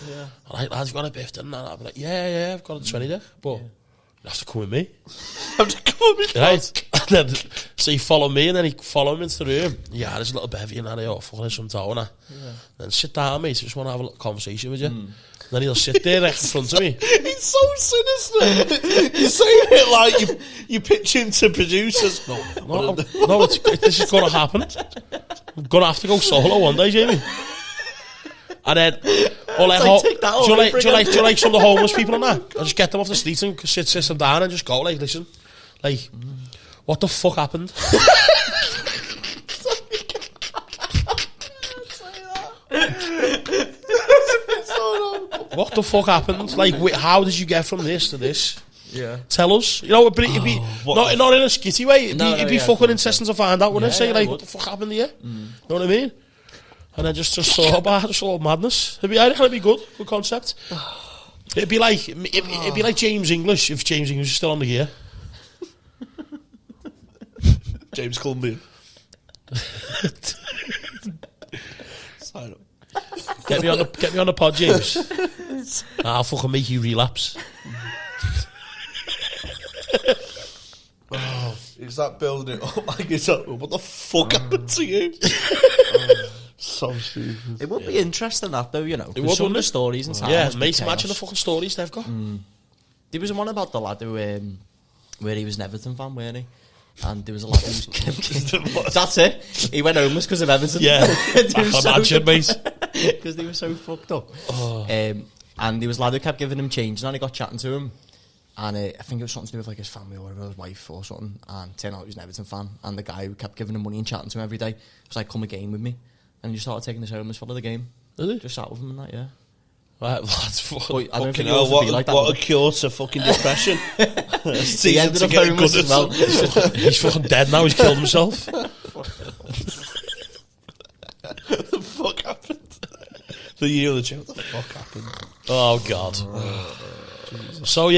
all right, lads, you got a Bifton? And I'll be like, yeah, I've got a 20 there, but You have to come with me. Have to come with me. Right? And then, so he followed me, and then he followed him into the room. Yeah, there's a little bevy in there, fucking some toner. Then sit down, mate, I just want to have a little conversation with you. Then he'll sit there next in front of me. It's so sinister. You're saying it like you're pitching to producers. No, this is going to happen. I'm going to have to go solo one day, Jamie. And then, do you like some of the homeless people and that? I'll just get them off the streets and sit them down and just go, like, listen, like, what the fuck happened? What the fuck happened? Like, how did you get from this to this? Yeah. Tell us. You know, it'd be not in a skitty way. It'd be fucking interesting to find out, wouldn't it? Say, like, what the fuck happened here? Know what I mean? And then just saw about just all madness. I reckon it'd be good concept. It'd be like James English if James English is still on the gear. James Columbian. Sign up. Get me on the pod, James. I'll fucking make you relapse. Oh, is that building it up like it's up? What the fuck happened to you? So stupid. It would be interesting that though, you know. It would, some of the stories and yeah, mate, imagine the fucking stories they've got. There was one about the lad who, where he was an Everton fan, weren't he? And there was a lad who was... That's it. He went homeless because of Everton. Yeah, I can imagine, mate. Because they were so fucked up. And there was a lad who kept giving him change, and then he got chatting to him. And I think it was something to do with like his family or whatever, his wife or something. And turned out he was an Everton fan. And the guy who kept giving him money and chatting to him every day was like, come a game with me. And he just started taking us home as part of the game. Really? Just sat with him and that, yeah. Right, that's fucking hell, what a cure to fucking depression. He ended up homeless as well. He's fucking dead now, he's killed himself. What the fuck happened? The year of the gym, what the fuck happened? Oh, God. So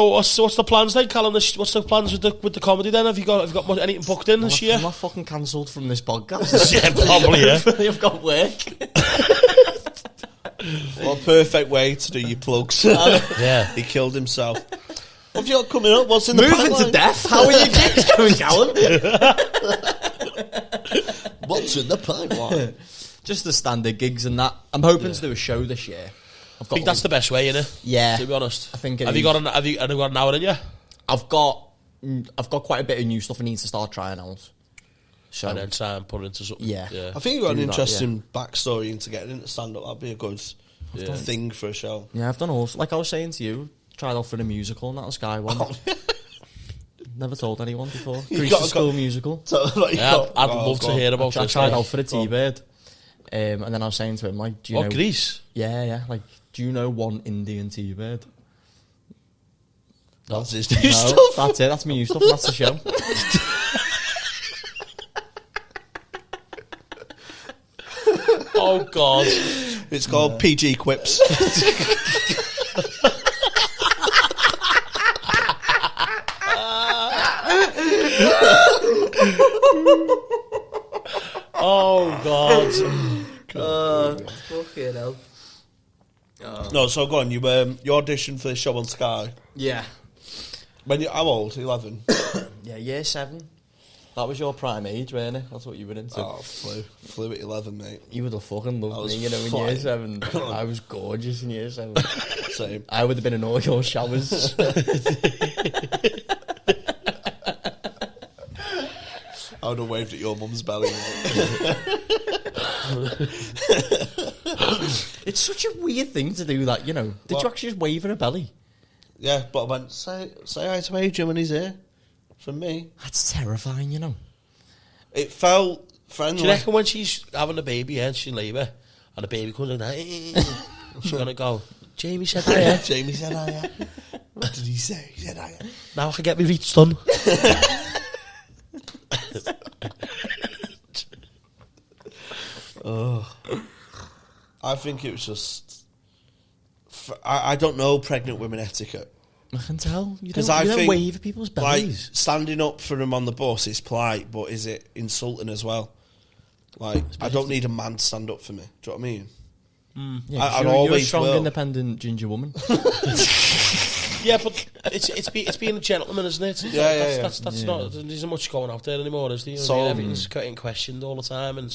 what's the plans then, Callum? What's the plans with the comedy then? Have you got anything booked in this year? I'm not fucking cancelled from this podcast. Yeah, probably, yeah. I've got work. What a perfect way to do your plugs. Yeah. He killed himself. What have you got coming up? What's in the Moving pipeline? to death? How are your gigs going, Callum? What's in the pipeline? Just the standard gigs and that. I'm hoping to do a show this year. I think that's the best way, innit? Yeah. To be honest. I think have you got an hour in you? I've got quite a bit of new stuff I need to start trying out. So And then try and put it into something. Yeah. I think you've got an interesting backstory into getting into stand-up. That'd be a good thing for a show. Yeah, I've done all. Like I was saying to you, tried out for the musical and that was Sky One. Never told anyone before. Grease's School musical. I'd love to hear about I this. tried out for the T-Bird. And then I was saying to him, like, do you know... Grease? Yeah. Like, do you know one Indian T-Bird? That's his new stuff. That's it. That's my new stuff. That's the show. Oh, God. It's called PG Quips. Oh, God. Fucking hell. No, so go on. You auditioned for the show on Sky. Yeah. How old? 11? Yeah, year 7. That was your prime age, wasn't it? That's what you were into. Oh, flew at 11, mate. You would have fucking loved me, you know, in fine. year 7. I was gorgeous in year 7. Same. I would have been in all your showers. I would have waved at your mum's belly. It's such a weird thing to do that, you know. Did you actually just wave at her belly? Yeah, but I went, say hi to Adrian when he's here. From me. That's terrifying, you know. It felt friendly. Do you reckon when she's having a baby and she's in labour and the baby comes in, she's going to go, Jamie said hiya. Jamie said hiya. What did he say? He said hiya. Now I can get my reach done. I think it was just... I don't know pregnant women etiquette. I can tell. You don't wave at people's bellies. Like, standing up for them on the bus is polite, but is it insulting as well? Like, I don't need a man to stand up for me. Do you know what I mean? Yeah, I'd you're always a strong, will. independent ginger woman. Yeah, but it's being a gentleman, isn't it? That's not. There isn't much going out there anymore, is there? So everything's getting questioned all the time, and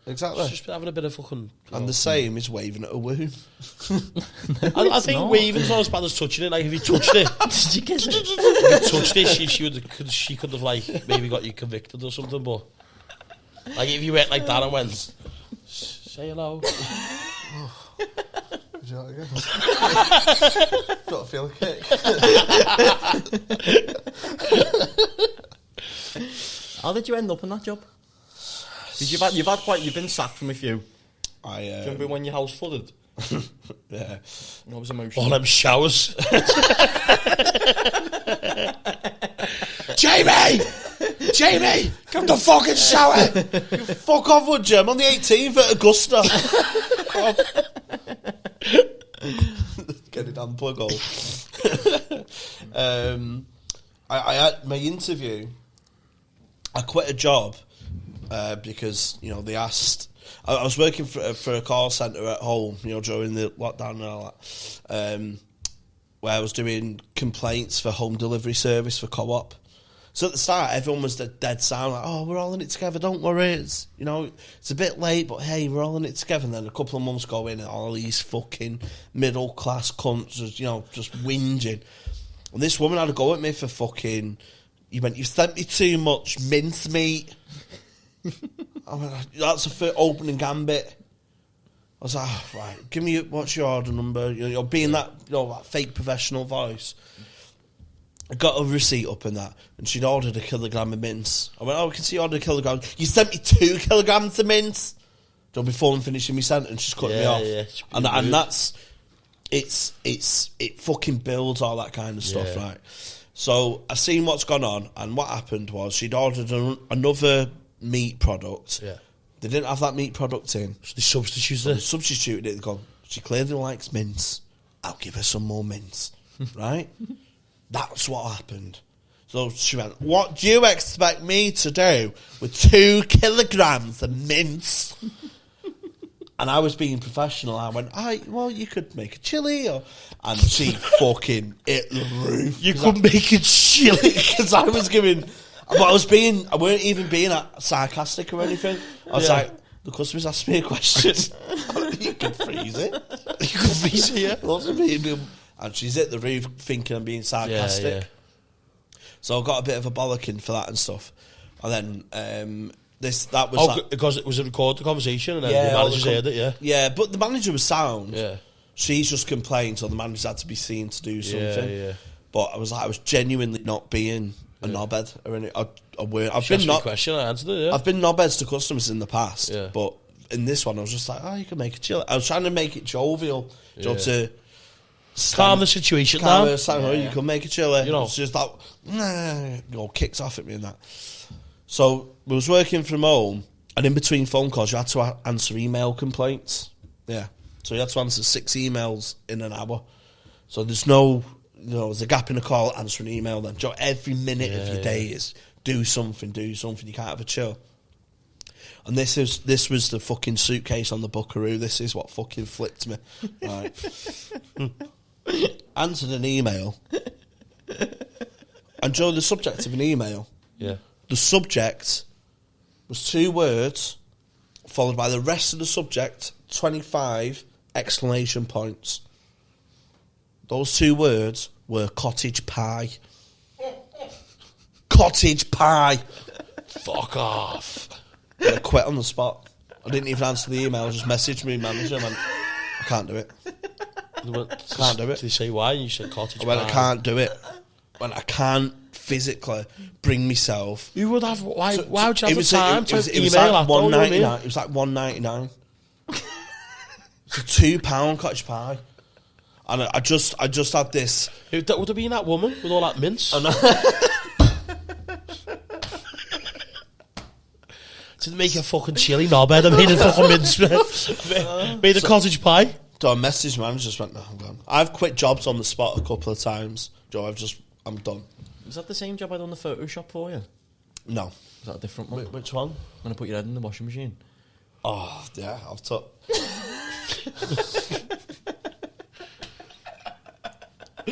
exactly. It's just having a bit of fucking. And the same is waving at a womb. I think waving's not as bad as touching it. Like if you touched it, Did you kiss it? if you touched it, she could have like maybe got you convicted or something. But like if you went like that and went, say hello. Would you like to go? Got to feel a kick. How did you end up in that job? Because you've been sacked from a few. Do you remember when your house flooded? Yeah. That was emotional. All them showers. Jamie, come to fucking shower. Fuck off, would you? I'm on the 18th at Augusta. Get it done, plug hole. I had my interview. I quit a job because they asked. I was working for a call centre at home, during the lockdown and all that, where I was doing complaints for home delivery service for Co-op. So at the start, everyone was dead sound, like, oh, we're all in it together, don't worry, it's a bit late, but hey, we're all in it together. And then a couple of months go in and all these fucking middle-class cunts, just whinging. And this woman had a go at me for fucking, you sent me too much mincemeat. I went, that's a opening gambit. I was like, right, give me, what's your order number? You're being that fake professional voice. I got a receipt up in that, and she'd ordered 1 kilogram of mince. I went, I can see you ordered 1 kilogram. You sent me 2 kilograms of mince. Before I'm finishing my sentence, she's cutting me off. Yeah, and that's, it fucking builds all that kind of stuff, right? So I seen what's gone on, and what happened was she'd ordered another meat product. Yeah. They didn't have that meat product in. So they substituted it. They substituted it. They go, she clearly likes mince. I'll give her some more mince. Right? That's what happened. So she went, what do you expect me to do with 2 kilograms of mince? And I was being professional. I went, well, you could make a chili. And she fucking hit the roof. You could make a chili? Because I was giving... But I weren't even being sarcastic or anything. I was like, the customers asked me a question. You can freeze it. You can freeze it, yeah. Lots of people. And she's hit the roof thinking I'm being sarcastic. Yeah. So I got a bit of a bollocking for that and stuff. And then that was... because it was a recorded conversation and then the manager heard it, yeah. Yeah, but the manager was sound. Yeah. She's just complained, so the manager had to be seen to do something. Yeah. But I was genuinely not being... a knobhead or anything. I answered it, yeah. I've been knobheads to customers in the past, but in this one I was just like, you can make a chili. I was trying to make it jovial, to calm the situation down. You can make a chili. It's just that kicks off at me and that. So we was working from home, and in between phone calls you had to answer email complaints. Yeah, so you had to answer 6 emails in an hour. So there's no. There's a gap in a call, answer an email then. Every minute of your day is do something. You can't have a chill. And this was the fucking suitcase on the Buckaroo. This is what fucking flipped me. Right. Answered an email. And the subject of an email. Yeah. The subject was 2 words, followed by the rest of the subject, 25 exclamation points. Those 2 words were cottage pie. Cottage pie. Fuck off. I quit on the spot. I didn't even answer the email. I just messaged me manager and went, I can't do it. Can't do it. Did he say why? You said cottage pie. I went, I can't do it. I can't physically bring myself. You would have... Why would you have the time to email like $1.99. It was like $1.99. It's a £2 cottage pie. And I just had this... That would have been that woman with all that mince. Didn't make a fucking chili knobhead. I made a fucking mince. Made a cottage pie. So I messaged man, just went, no, I'm gone. I've quit jobs on the spot a couple of times. I'm done. Was that the same job I done the Photoshop for you? No. Was that a different one? Which one? When I put your head in the washing machine. Oh, yeah, I've took...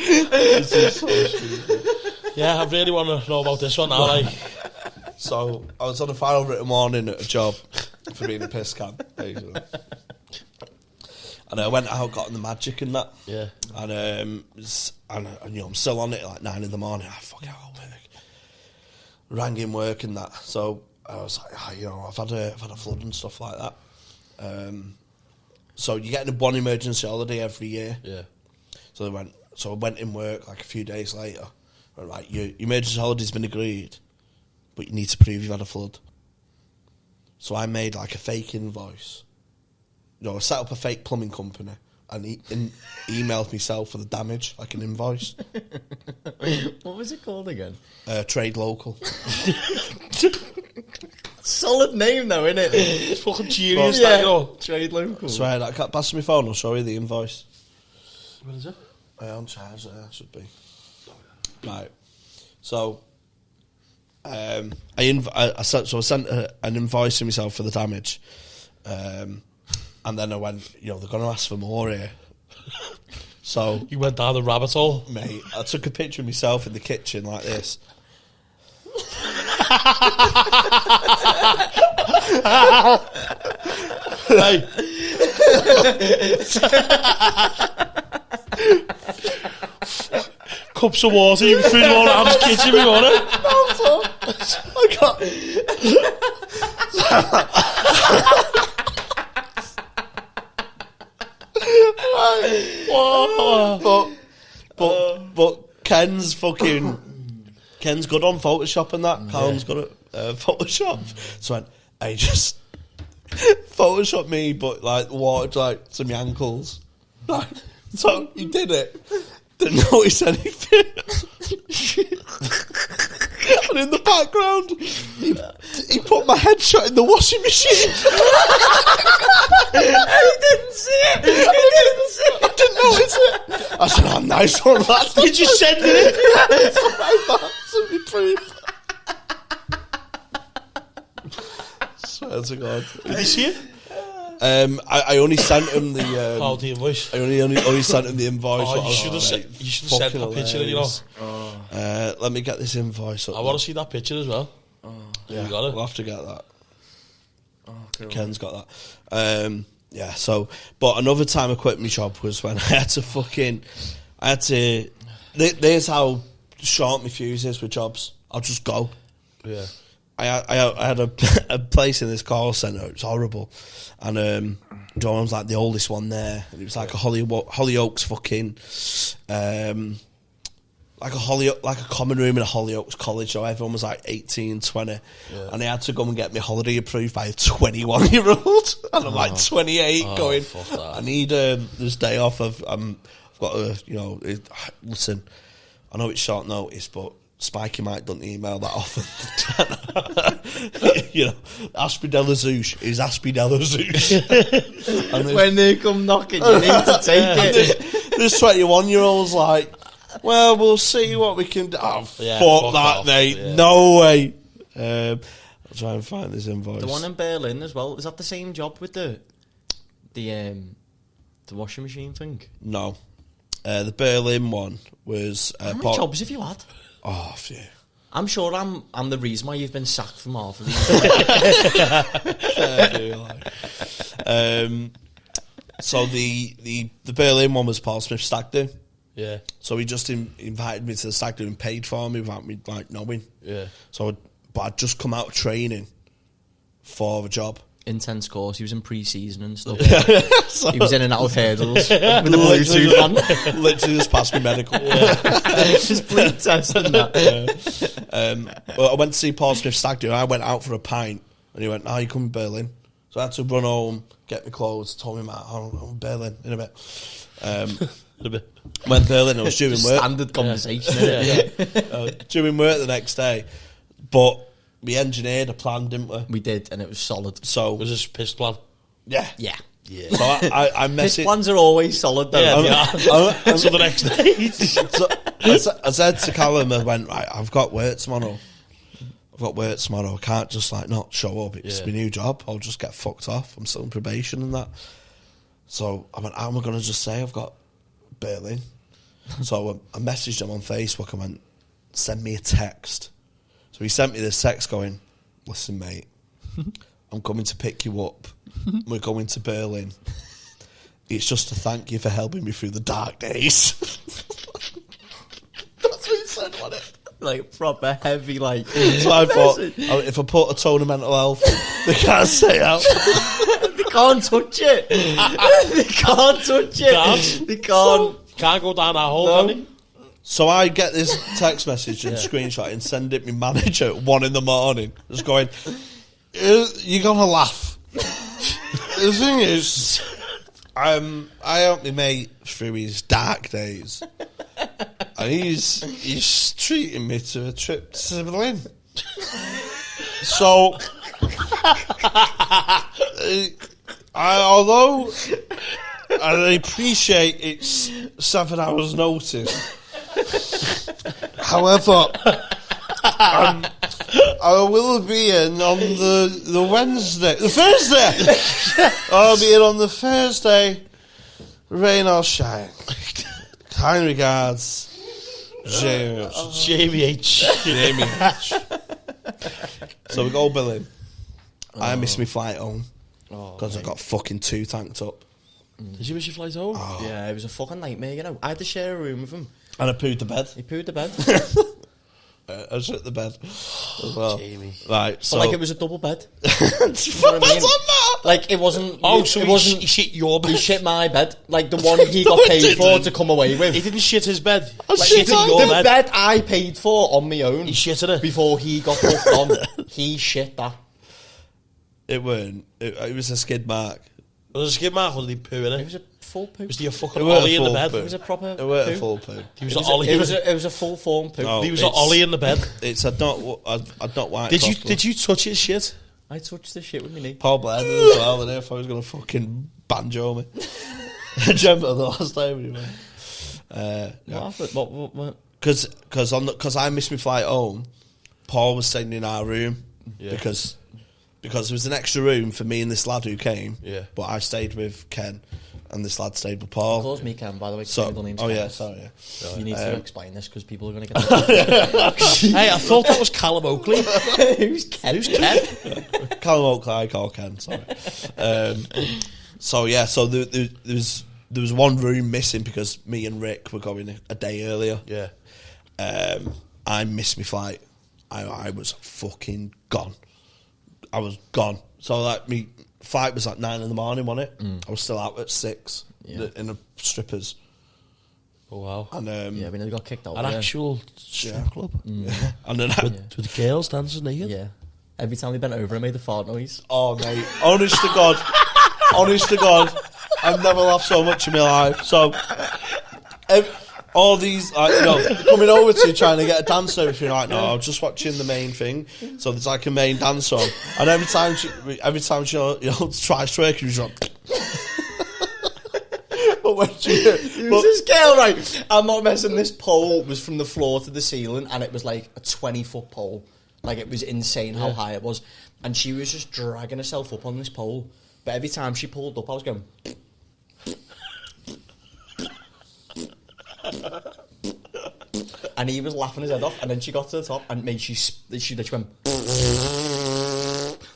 This is so stupid. Yeah, I really want to know about this one now. Like, So I was on a final written warning at a job for being a piss can, basically. And I went out, got in the magic and that. yeah, And I'm still on it at like 9 in the morning. Fuck it, I'll work. Rang in work and that. So I was like, I've had a flood and stuff like that. So you're getting one emergency holiday every year. yeah. So I went in work like a few days later. Right, your emergency holiday's been agreed, but you need to prove you've had a flood. So I made like a fake invoice. I set up a fake plumbing company and emailed myself for the damage, like an invoice. What was it called again? Trade Local. Solid name though, innit? It's fucking genius, Yeah. that, you know. Trade Local. Swear, I can't pass my phone. I'll show you the invoice. What is it? On charge there should be. Right. So, I sent an invoice to myself for the damage, and then I went, they're going to ask for more here. So You went down the rabbit hole. mate, I took a picture of myself in the kitchen like this. Hey. Cups of water, you can fill all around his kitchen, we want it. I got. But Ken's good on Photoshop and that. Callum's good at Photoshop. So I went, hey, just Photoshop me, but like water like to my ankles. Like, so he did it. Didn't notice anything. And in the background, he put my headshot in the washing machine. He didn't see it. I didn't notice it. I said, "Oh, nice one, lad." Did you send it? Swear to God. Did you see it? I only sent him the. The invoice. I only sent him the invoice. Oh, you should have sent that picture, you know. Let me get this invoice up. I want to see that picture as well. Yeah, you got it. We'll have to get that. Cool. Ken's got that. Yeah, so, but another time I quit my job was when there's how short my fuse is with jobs. I'll just go. Yeah. I had a place in this call centre. It was horrible, and John was like the oldest one there, and it was like a Hollyoaks fucking, like a common room in a Hollyoaks college. So everyone was like 18, 20, and I had to go and get my holiday approved by a 21-year-old, and I'm like 28, going, I need this day off. I've got to, listen. I know it's short notice, but Spikey Mike doesn't email that often. Aspidella Zouche is Aspidella Zouche. When they come knocking, you need to take it. This 21-year-old's like, well, we'll see what we can do. Oh, Yeah, fuck that, off. mate. Yeah. No way. I'll try and find this invoice. The one in Berlin as well. Is that the same job with the washing machine thing? No. The Berlin one was... How many jobs have you had? Oh, phew. I'm sure I'm the reason why you've been sacked from half of these. So the Berlin one was Paul Smith's stag do. Yeah. So he just invited me to the stag do and paid for me without me like knowing. Yeah. But I'd just come out of training for a job. Intense course. He was in pre-season and stuff. So, He was in and out of hurdles with a Bluetooth on. literally just passed me medical. Just bleed testing that. Well, I went to see Paul Smith's stag do and I went out for a pint and he went, "Oh, you come to Berlin?" So I had to run home, get my clothes, told him, "I'm in Berlin in a bit." Went to Berlin, I was doing work. Standard conversation, innit? Yeah. Doing work the next day. But we engineered a plan, didn't we? We did, and it was solid. So, Was this piss plan? yeah. Yeah. So I His messaged... plans are always solid, though. Yeah, so the next day. So I said to Callum, I went, right, I've got work tomorrow. I can't just not show up. It's my new job. I'll just get fucked off. I'm still on probation and that. So I went, how am I going to just say I've got Berlin? So I messaged him on Facebook and went, send me a text. So he sent me this text going, listen, mate, I'm coming to pick you up. We're going to Berlin. It's just to thank you for helping me through the dark days. That's what he said, wasn't it? Like, proper heavy, like... So I thought, if I put a tone of mental health, they can't say out. They can't touch it. They can't touch it. They can't. Can't go down that hole, No. can he? So I get this text message and screenshot it and send it to my manager at 1 a.m. Just going, you're going to laugh. The thing is, I helped my mate through his dark days. And he's treating me to a trip to Berlin. So, although I appreciate it's 7 hours notice, however, I will be in on the Wednesday, the Thursday. I'll be in on the Thursday, rain or shine. Kind regards, Jamie H. Jamie H. So we go Berlin. I missed my flight home because I got fucking too tanked up. Did you miss your flight home? Yeah, it was a fucking nightmare, you know. I had to share a room with him. And I pooed the bed. He pooed the bed. I shit the bed as well. Jamie. Right, so But like, it was a double bed. what I mean? was on that? Like, it wasn't... Oh, so it he wasn't... shit your bed? He shit my bed. Like, the one he got paid for to come away with. He didn't shit his bed. I Like, shit shit on your The bed. bed I paid for on my own. He shitted it. Before he got hooked on. He shit that. It weren't. It was a skid mark. Was it a skid mark or did he poo in It it? was a full poo. Was he a fucking It weren't Ollie a in the full bed? poo. It was a proper It weren't a poo. full poo. He was It an was, Ollie. it was a full form poo. No. He was an it's- Ollie in the bed. It's I'd not white. Did you touch his shit? I touched the shit with my knee. Paul Blair did as well, and if I was going to fucking banjo me. Do you remember the last time we went? What happened? What? Because I missed my flight home, Paul was staying in our room Yeah. because there was an extra room for me and this lad who came. Yeah. But I stayed with Ken, and this lad stayed with He Paul. calls me Cam, by the way. So, Middle name's oh Cam. yeah, sorry. Yeah. You need to explain this because people are going to get Hey, I thought that was Callum Oakley. Who's Ken? Who's Ken? Callum Oakley, I call Ken. Sorry. So there was one room missing because me and Rick were going a day earlier. Yeah. I missed my flight. I was fucking gone. I was gone. So like me flight was like 9 a.m, wasn't it? I was still out at 6 in the strippers. Oh, wow. And Yeah, we nearly got kicked out. An yeah. actual strip club. yeah. And then With the girls dancing naked. Yeah. Every time we bent over, I made the fart noise. oh mate, honest to God, I've never laughed so much in my life. So all these, coming over to you trying to get a dance and everything, like, no, I was just watching the main thing. So there's like a main dance on, and every time she tries to work, she's like. But when It was this girl, right? I'm not messing. This pole was from the floor to the ceiling, and it was like a 20-foot pole. Like, it was insane how high it was. And she was just dragging herself up on this pole. But every time she pulled up, I was going... and he was laughing his head off. And then she got to the top, and made she went...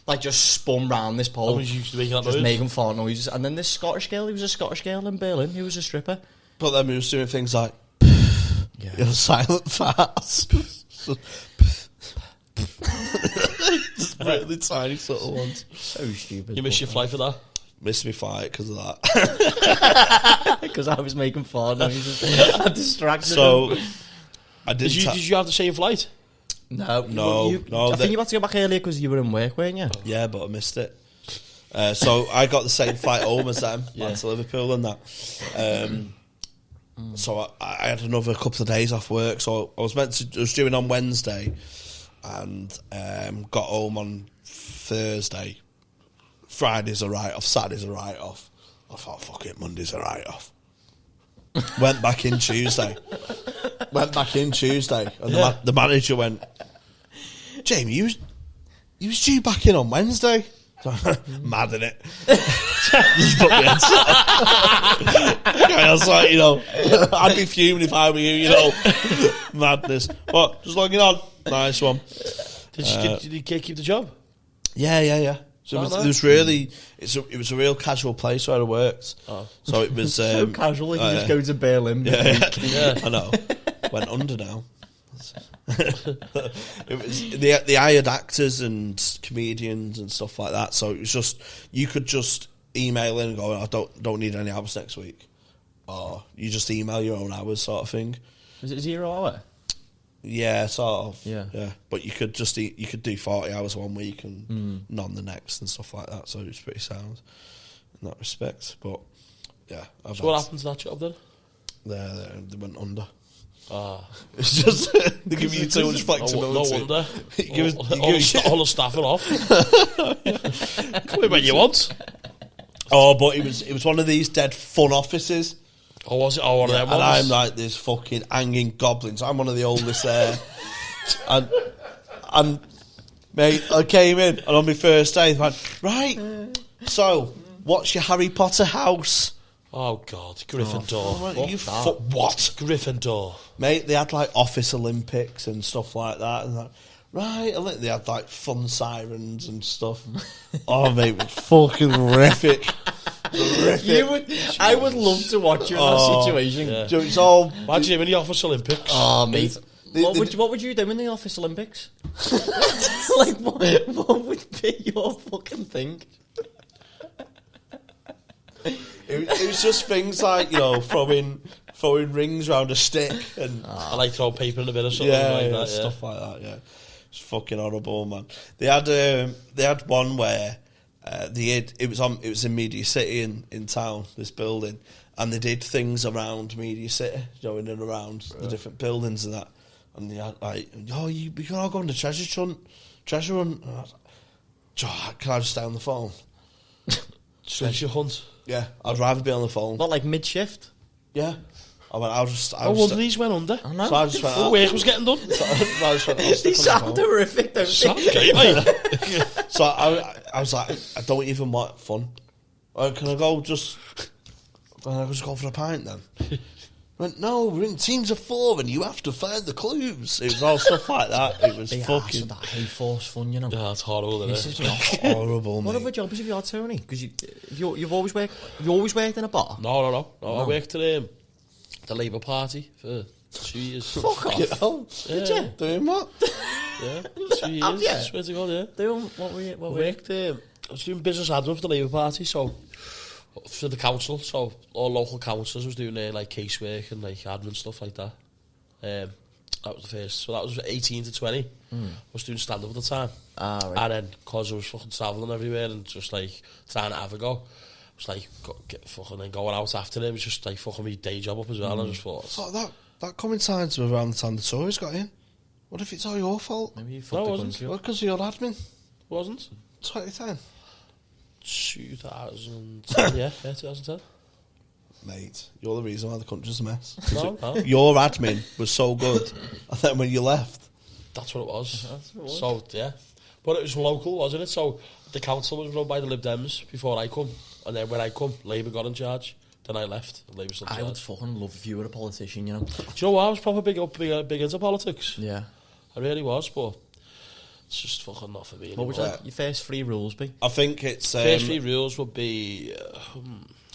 like, just spun round this pole. How was you used to making that Just noise? making fart noises. And then this Scottish girl, he was a Scottish girl in Berlin, who was a stripper. But then we was doing things like silent farts. Just really tiny subtle ones. So stupid. You missed your flight for that? Missed me flight because of that. Because I was making fart noises. I distracted him. So I did. Did you have the same flight? No. I think you had to go back earlier because you were in work, weren't you? Yeah, but I missed it. So I got the same flight home as them, back to Liverpool and that. So I had another couple of days off work. So I was doing on Wednesday, and got home on Thursday. Friday's a write-off, Saturday's a write-off. I thought, fuck it, Monday's a write-off. Went back in Tuesday. And the manager went, Jamie, you was due back in on Wednesday. Mad, innit? Just put me I was like, I'd be fuming if I were you, madness. But just logging on, nice one. Did you keep the job? Yeah. So it was really, it was a real casual place where I worked. Oh. So it was so casual, you just go to Berlin. Yeah. I know. Went under now. It was they hired actors and comedians and stuff like that. So it was just, you could just email in and go, I don't need any hours next week, or you just email your own hours, sort of thing. Is it 0 hour? Yeah, sort of. Yeah. But you could just you could do 40 hours one week and none the next and stuff like that. So it was pretty sound in that respect. But yeah. So what happened to that job then? They went under. It's just they give you too much flexibility. No wonder. All the staff are off. Come in when you want. Oh, but it was one of these dead fun offices. Oh, was it? Oh, one of them and ones? I'm like this fucking hanging goblins. I'm one of the oldest there. and mate, I came in and on my first day, they went, right, so what's your Harry Potter house? Oh God, Gryffindor. What? Gryffindor. Mate, they had like Office Olympics and stuff like that. And right, they had like fun sirens and stuff. Oh, mate, it was fucking horrific. I would love to watch you in that situation. Yeah. So it's all. Imagine him in the Office Olympics. Oh, mate. What would you do in the Office Olympics? Like, what would be your fucking thing? It was just things like, throwing rings around a stick and I like throwing paper in a bit or something like that. Stuff like that. Yeah, it's fucking horrible, man. They had one where it was in Media City in town, this building, and they did things around Media City, in and around the different buildings and that. And they had like, we can all go on the treasure hunt. And I was like, can I just stay on the phone? Treasure hunt. Yeah, I'd rather be on the phone. Not like mid-shift? Yeah. One of these went under. I know. So I just went, work was getting done. These sound horrific, don't they? So I was like, I don't even want fun. Can I just go for a pint then? I went, no, we're in teams of 4 and you have to find the clues. It was all stuff like that. It was fucking... that hay-force fun, Yeah, it's horrible, isn't it? It's horrible, mate. What other jobs have you had, Tony? Because you've always worked in a bar? No. I worked at the Labour Party for 2 years. Fuck off. Yeah. Did you? Doing what? Yeah, 2 years. Have you? I swear to God, yeah. Doing what were you? I worked, I was doing business admin for the Labour Party, so for the council, so all local councillors was doing like casework and like admin stuff like that. That was the first. So that was 18 to 20. I was doing stand-up at the time. Right. And then, because I was fucking travelling everywhere and just like trying to have a go, I was like, fucking going out after it. It was just like fucking my day job up as well. I just thought... So that coincides with around the time the Tories got in. What if it's all your fault? Maybe you No, it wasn't. Well, because of your admin. Wasn't? 2010. 2010, yeah, 2010. Mate, you're the reason why the country's a mess. No. Your admin was so good, and then when you left... That's what it was. So, yeah. But it was local, wasn't it? So, the council was run by the Lib Dems before I come. And then when I come, Labour got in charge. Then I left, and Labour still in charge. I would fucking love if you were a politician, Do you know what? I was probably big into politics. Yeah. I really was, but it's just fucking not for me anymore. What would your first 3 rules be? I think it's... First 3 rules would be...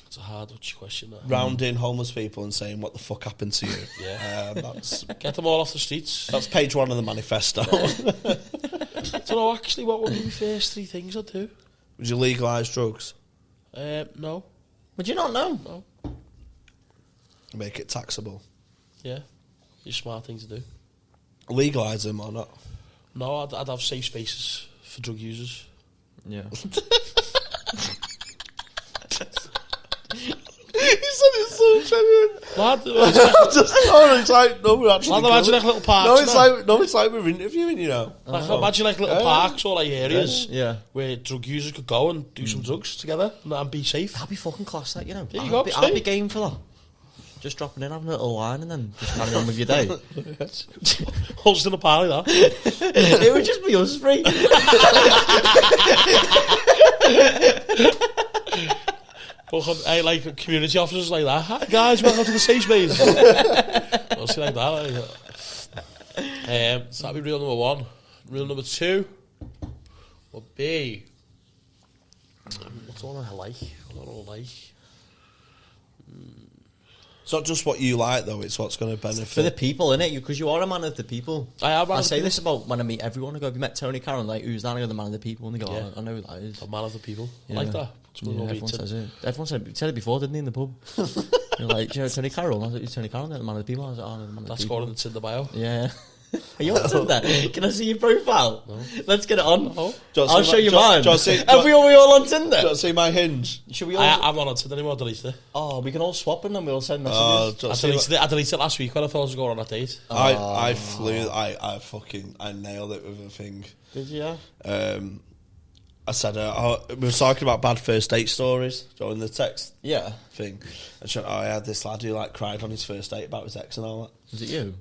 it's a hard question. Rounding homeless people and saying, what the fuck happened to you? Yeah. That's Get them all off the streets. That's page 1 of the manifesto. I don't know, actually, what would be my first 3 things I'd do? Would you legalise drugs? No. Would you not know? No. Make it taxable? Yeah. It's a smart thing to do. Legalise them or not? No, I'd have safe spaces for drug users. Yeah. He said it's so genuine. Lad, It's like, no, we're actually... imagine like little parks. It's like we're interviewing, Imagine like little parks or like areas Yeah. where drug users could go and do some drugs together and be safe. That'd be fucking class, that, There you go, I'd be game for that. Just dropping in, having a little line, and then just carrying on with your day. Hosting a party, that. It would just be us three. I like community officers like that. Hi guys, welcome to the safe space. I'll see like that. So that'd be rule number 1. Rule number 2 would be, what's the one I like? What do I like? It's not just what you like, though. It's what's going to benefit. For the people, innit? Because you are a man of the people. I say this about when I meet everyone. I go, have you met Tony Carroll? Like, who's that? I go, the man of the people. And they go, I know who that is. A man of the people. Yeah. I like that. Everyone says it. Everyone said it before, didn't he, in the pub? You're like, do you know Tony Carroll? I was like, who's Tony Carroll? The man of the people. I was like, oh, no, the man of the That's people. scoring it's in the bio. Yeah. Are you on Tinder? Can I see your profile? No. Let's get it on. No. I'll show you mine. Are we all on Tinder? Do you want to see my Hinge? Should we all? I'm not on Tinder anymore. I deleted it. Oh, we can all swap and then we'll send messages. I deleted it last week when I thought I was going on a date. I nailed it with a thing. Did you? I said, we were talking about bad first date stories during the text thing. And she went, I had this lad who like cried on his first date about his ex and all that. Was it you?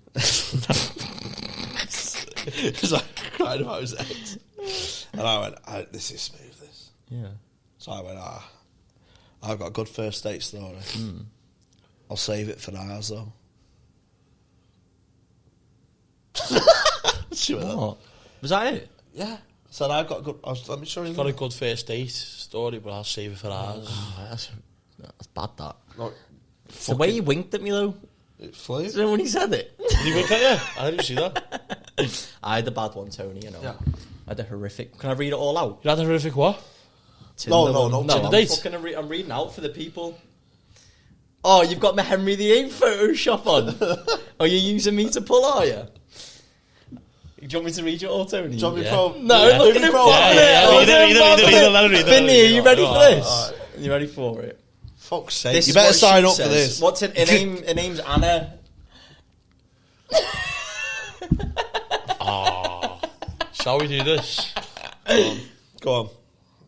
Because I cried about his ex. And I went, this is smooth, this. Yeah. So I went, I've got a good first date story. I'll save it for ours, though. She went, what? Was that it? Yeah. I said, I've got a good... let me show you. Got a good first date story, but I'll save it for ours. That's bad, that. No, it's the way he winked at me, though. It flew. Do you know when he said it? Did he wink at you? I didn't see that. I had a bad one, Tony, you know. Yeah. I had a horrific... Can I read it all out? You had a horrific what? Tinder No, one. Tinder I'm date. I'm reading out for the people. Oh, you've got my Henry VIII Photoshop on. Are you using me to pull, are you? Do you want me to read you all, Tony? Do you want me No, Yeah. look at him. Read it. Vinny, are you ready for this? Alright. Are you ready for it? Fuck's sake. This You is better what sign she up for says. this. What's it? Her name's Anna. Shall we do this? Go on.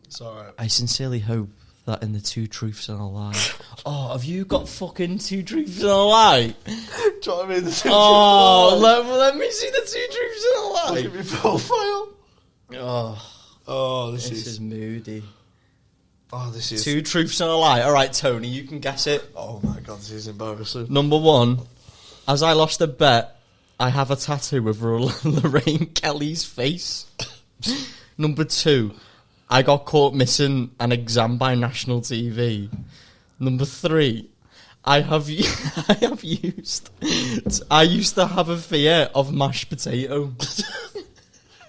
It's alright. I sincerely hope that in the 2 truths and a lie. Oh, have you got fucking 2 truths and a lie? Do you know what I mean? Oh, let me see the 2 truths and a lie. Look at my profile. Oh, this this is... is moody. Oh, this is... 2 truths and a lie. All right, Tony, you can guess it. Oh my God, this is embarrassing. Number 1, as I lost a bet, I have a tattoo of Lorraine Kelly's face. Number 2, I got caught missing an exam by national TV. Number 3, I used to have a fear of mashed potato.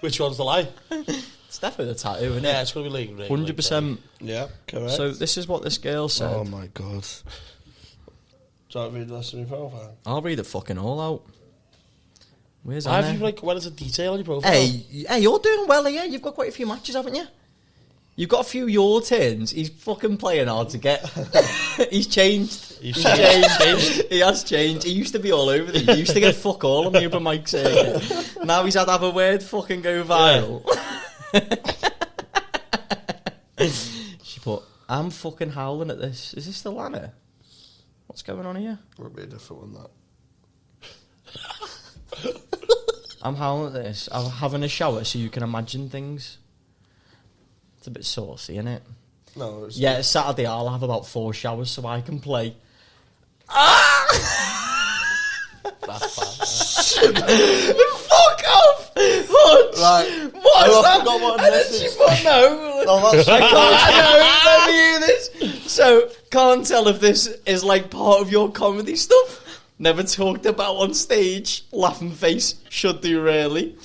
Which one's the lie? It's definitely the tattoo, isn't it? Yeah, it's going to be legal. 100%. Yeah, correct. So this is what this girl said. Oh my God. Do you want to read the rest of your profile? I'll read it fucking all out. Where's Why Anna? have you where is the detail on your profile? Hey, you're doing well here. You've got quite a few matches, haven't you? You've got a few your turns. He's fucking playing hard to get. He's changed. He's changed. He has changed. He used to be all over the. He used to get fuck all on the open mic circuit. Now he's had to have a word fucking go viral. She put, I'm fucking howling at this. Is this the Lana? What's going on here? It would be a different one, that. I'm howling at this. I'm having a shower so you can imagine things. It's a bit saucy, isn't it? No, it's... Yeah, Saturday I'll have about 4 showers so I can play. That's bad. Fuck off! What? Right. What's that? I forgot what And then she put no. No, that's... I can't. Let me hear this. So, can't tell if this is like part of your comedy stuff. Never talked about on stage. Laughing face. Should do, really.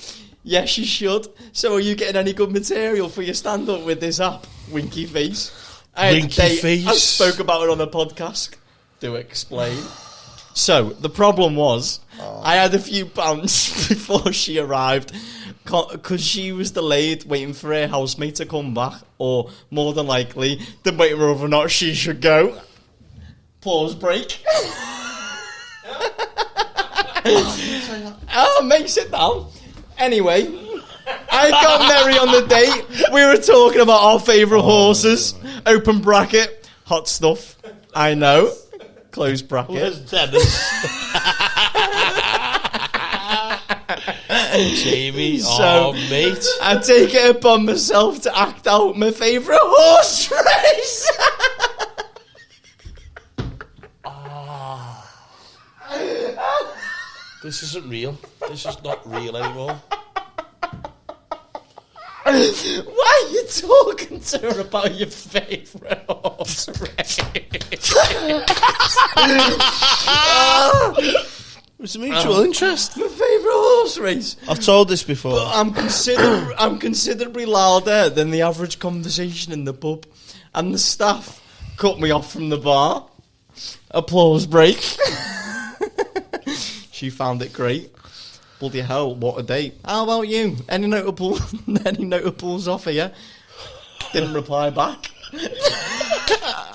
Yes, you should. So, are you getting any good material for your stand-up with this app? Winky face. Winky face. I spoke about it on the podcast. Do explain. So, the problem was, I had a few pounds before she arrived, because she was delayed waiting for her housemate to come back, or more than likely, debating whether or not she should go. Pause break. Oh, mate, sit down. Anyway, I got Mary on the date. We were talking about our favourite horses. Open bracket. Hot stuff. I know. Close bracket. Where's Dennis? Jamie, So, mate. I take it upon myself to act out my favourite horse race. This isn't real. This is not real anymore. Why are you talking to her about your favourite horse race? It's a mutual interest. My favourite horse race. I've told this before. But I'm considerably louder than the average conversation in the pub. And the staff cut me off from the bar. Applause break. She found it great. Bloody hell, what a date. How about you? Any notables off here? Didn't reply back.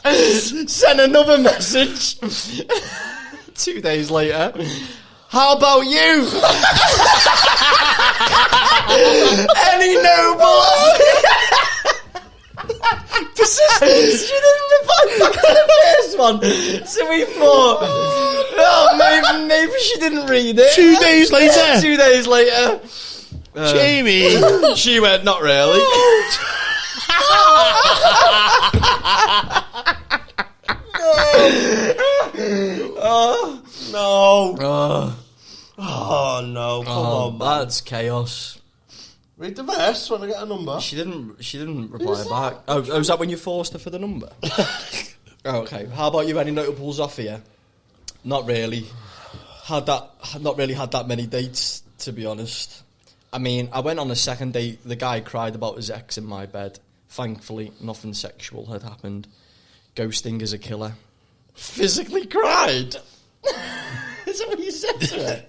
Sent another message. 2 days later. How about you? Any notables? Persistence. She didn't reply back to the first one. So we thought, oh, maybe she didn't read it. 2 days later. 2 days later. Jamie. She went, not really. No. Oh, no. Come on, man. That's chaos. Read the rest when I get a number. She didn't reply back. Oh, is that when you forced her for the number? Okay. How about you? Any notables off here? Not really. Not really had that many dates, to be honest. I mean, I went on a second date. The guy cried about his ex in my bed. Thankfully, nothing sexual had happened. Ghosting is a killer. Physically cried? Is that what you said to her?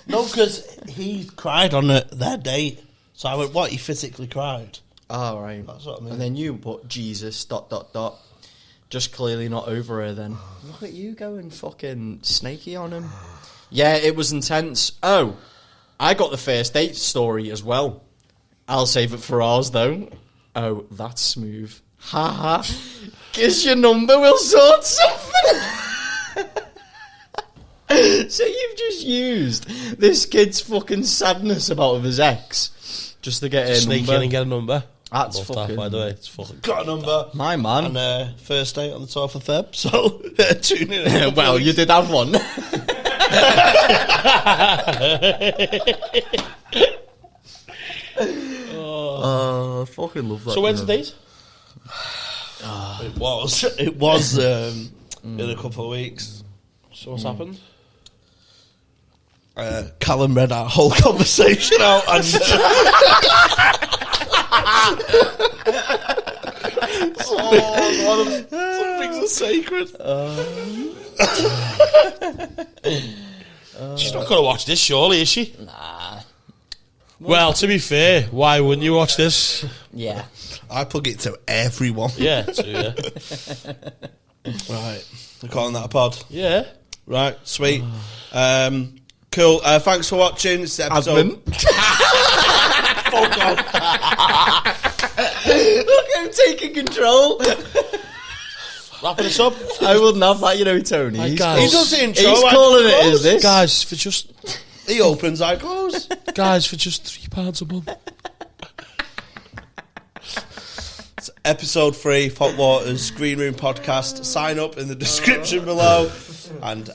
No, because he cried on their date. So I went, what? He physically cried? Oh, right. That's what I mean. And then you put Jesus, ... Just clearly not over her then. Look at you going fucking snaky on him. Yeah, it was intense. Oh, I got the first date story as well. I'll save it for ours, though. Oh, that's smooth. Haha. Kiss your number, we'll sort something. So you've just used this kid's fucking sadness about his ex just to get a Sneak number. in and get a number. That's Love fucking... that, by the way. It's fucking... Got a number. My man. And first date on the 12th of Feb. So tune in. Well, you did have one. Oh, I fucking love that. So when's the date? It was in a couple of weeks. So what's happened? Callum read our whole conversation out and some things are sacred. She's not going to watch this, surely, is she? Nah. Well, to be fair, why wouldn't you watch this? Yeah. I plug it to everyone. Yeah, too, yeah. Right, we're calling that a pod. Yeah. Right, sweet. Cool. Thanks for watching. It's the episode. Fuck off. Look, I'm taking control. Wrapping us up. I wouldn't have that, you know, Tony. Hey, He's guys. He does the intro. He's I calling it close. as this. Guys, for just He opens, I close. guys, for just £3 a month. It's episode 3, Hot Waters Green Room Podcast. Sign up in the description below. And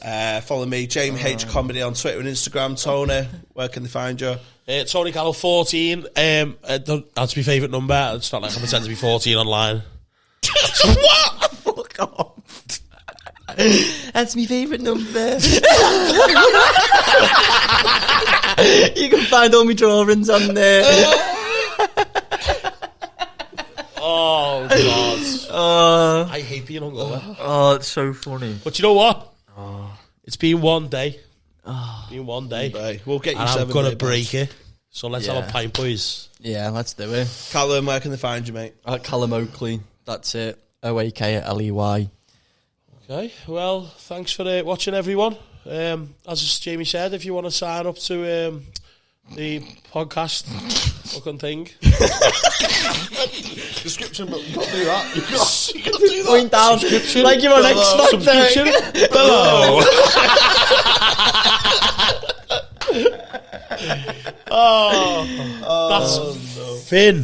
follow me, Jamie H Comedy on Twitter and Instagram. Tony, where can they find you? Tony Callum 14. That's my favourite number. It's not like I'm pretending to be 14 online. What? Fuck off. That's my favourite number. You can find all my drawings on there. Oh, God. I hate being hungover. Oh, it's so funny. But you know what? It's been one day. Been one day. We'll get you And 7 I'm going to days. break it. So let's have Yeah. a pint, boys. Yeah, let's do it. Callum, where can they find you, mate? At Callum Oakley. That's it. Oakley. Okay, well, thanks for watching, everyone. As Jamie said, if you want to sign up to the podcast fucking thing, Description, but you can't do that. You can't do that. Point down. Like you're on X subscription Factor. below. That's Finn.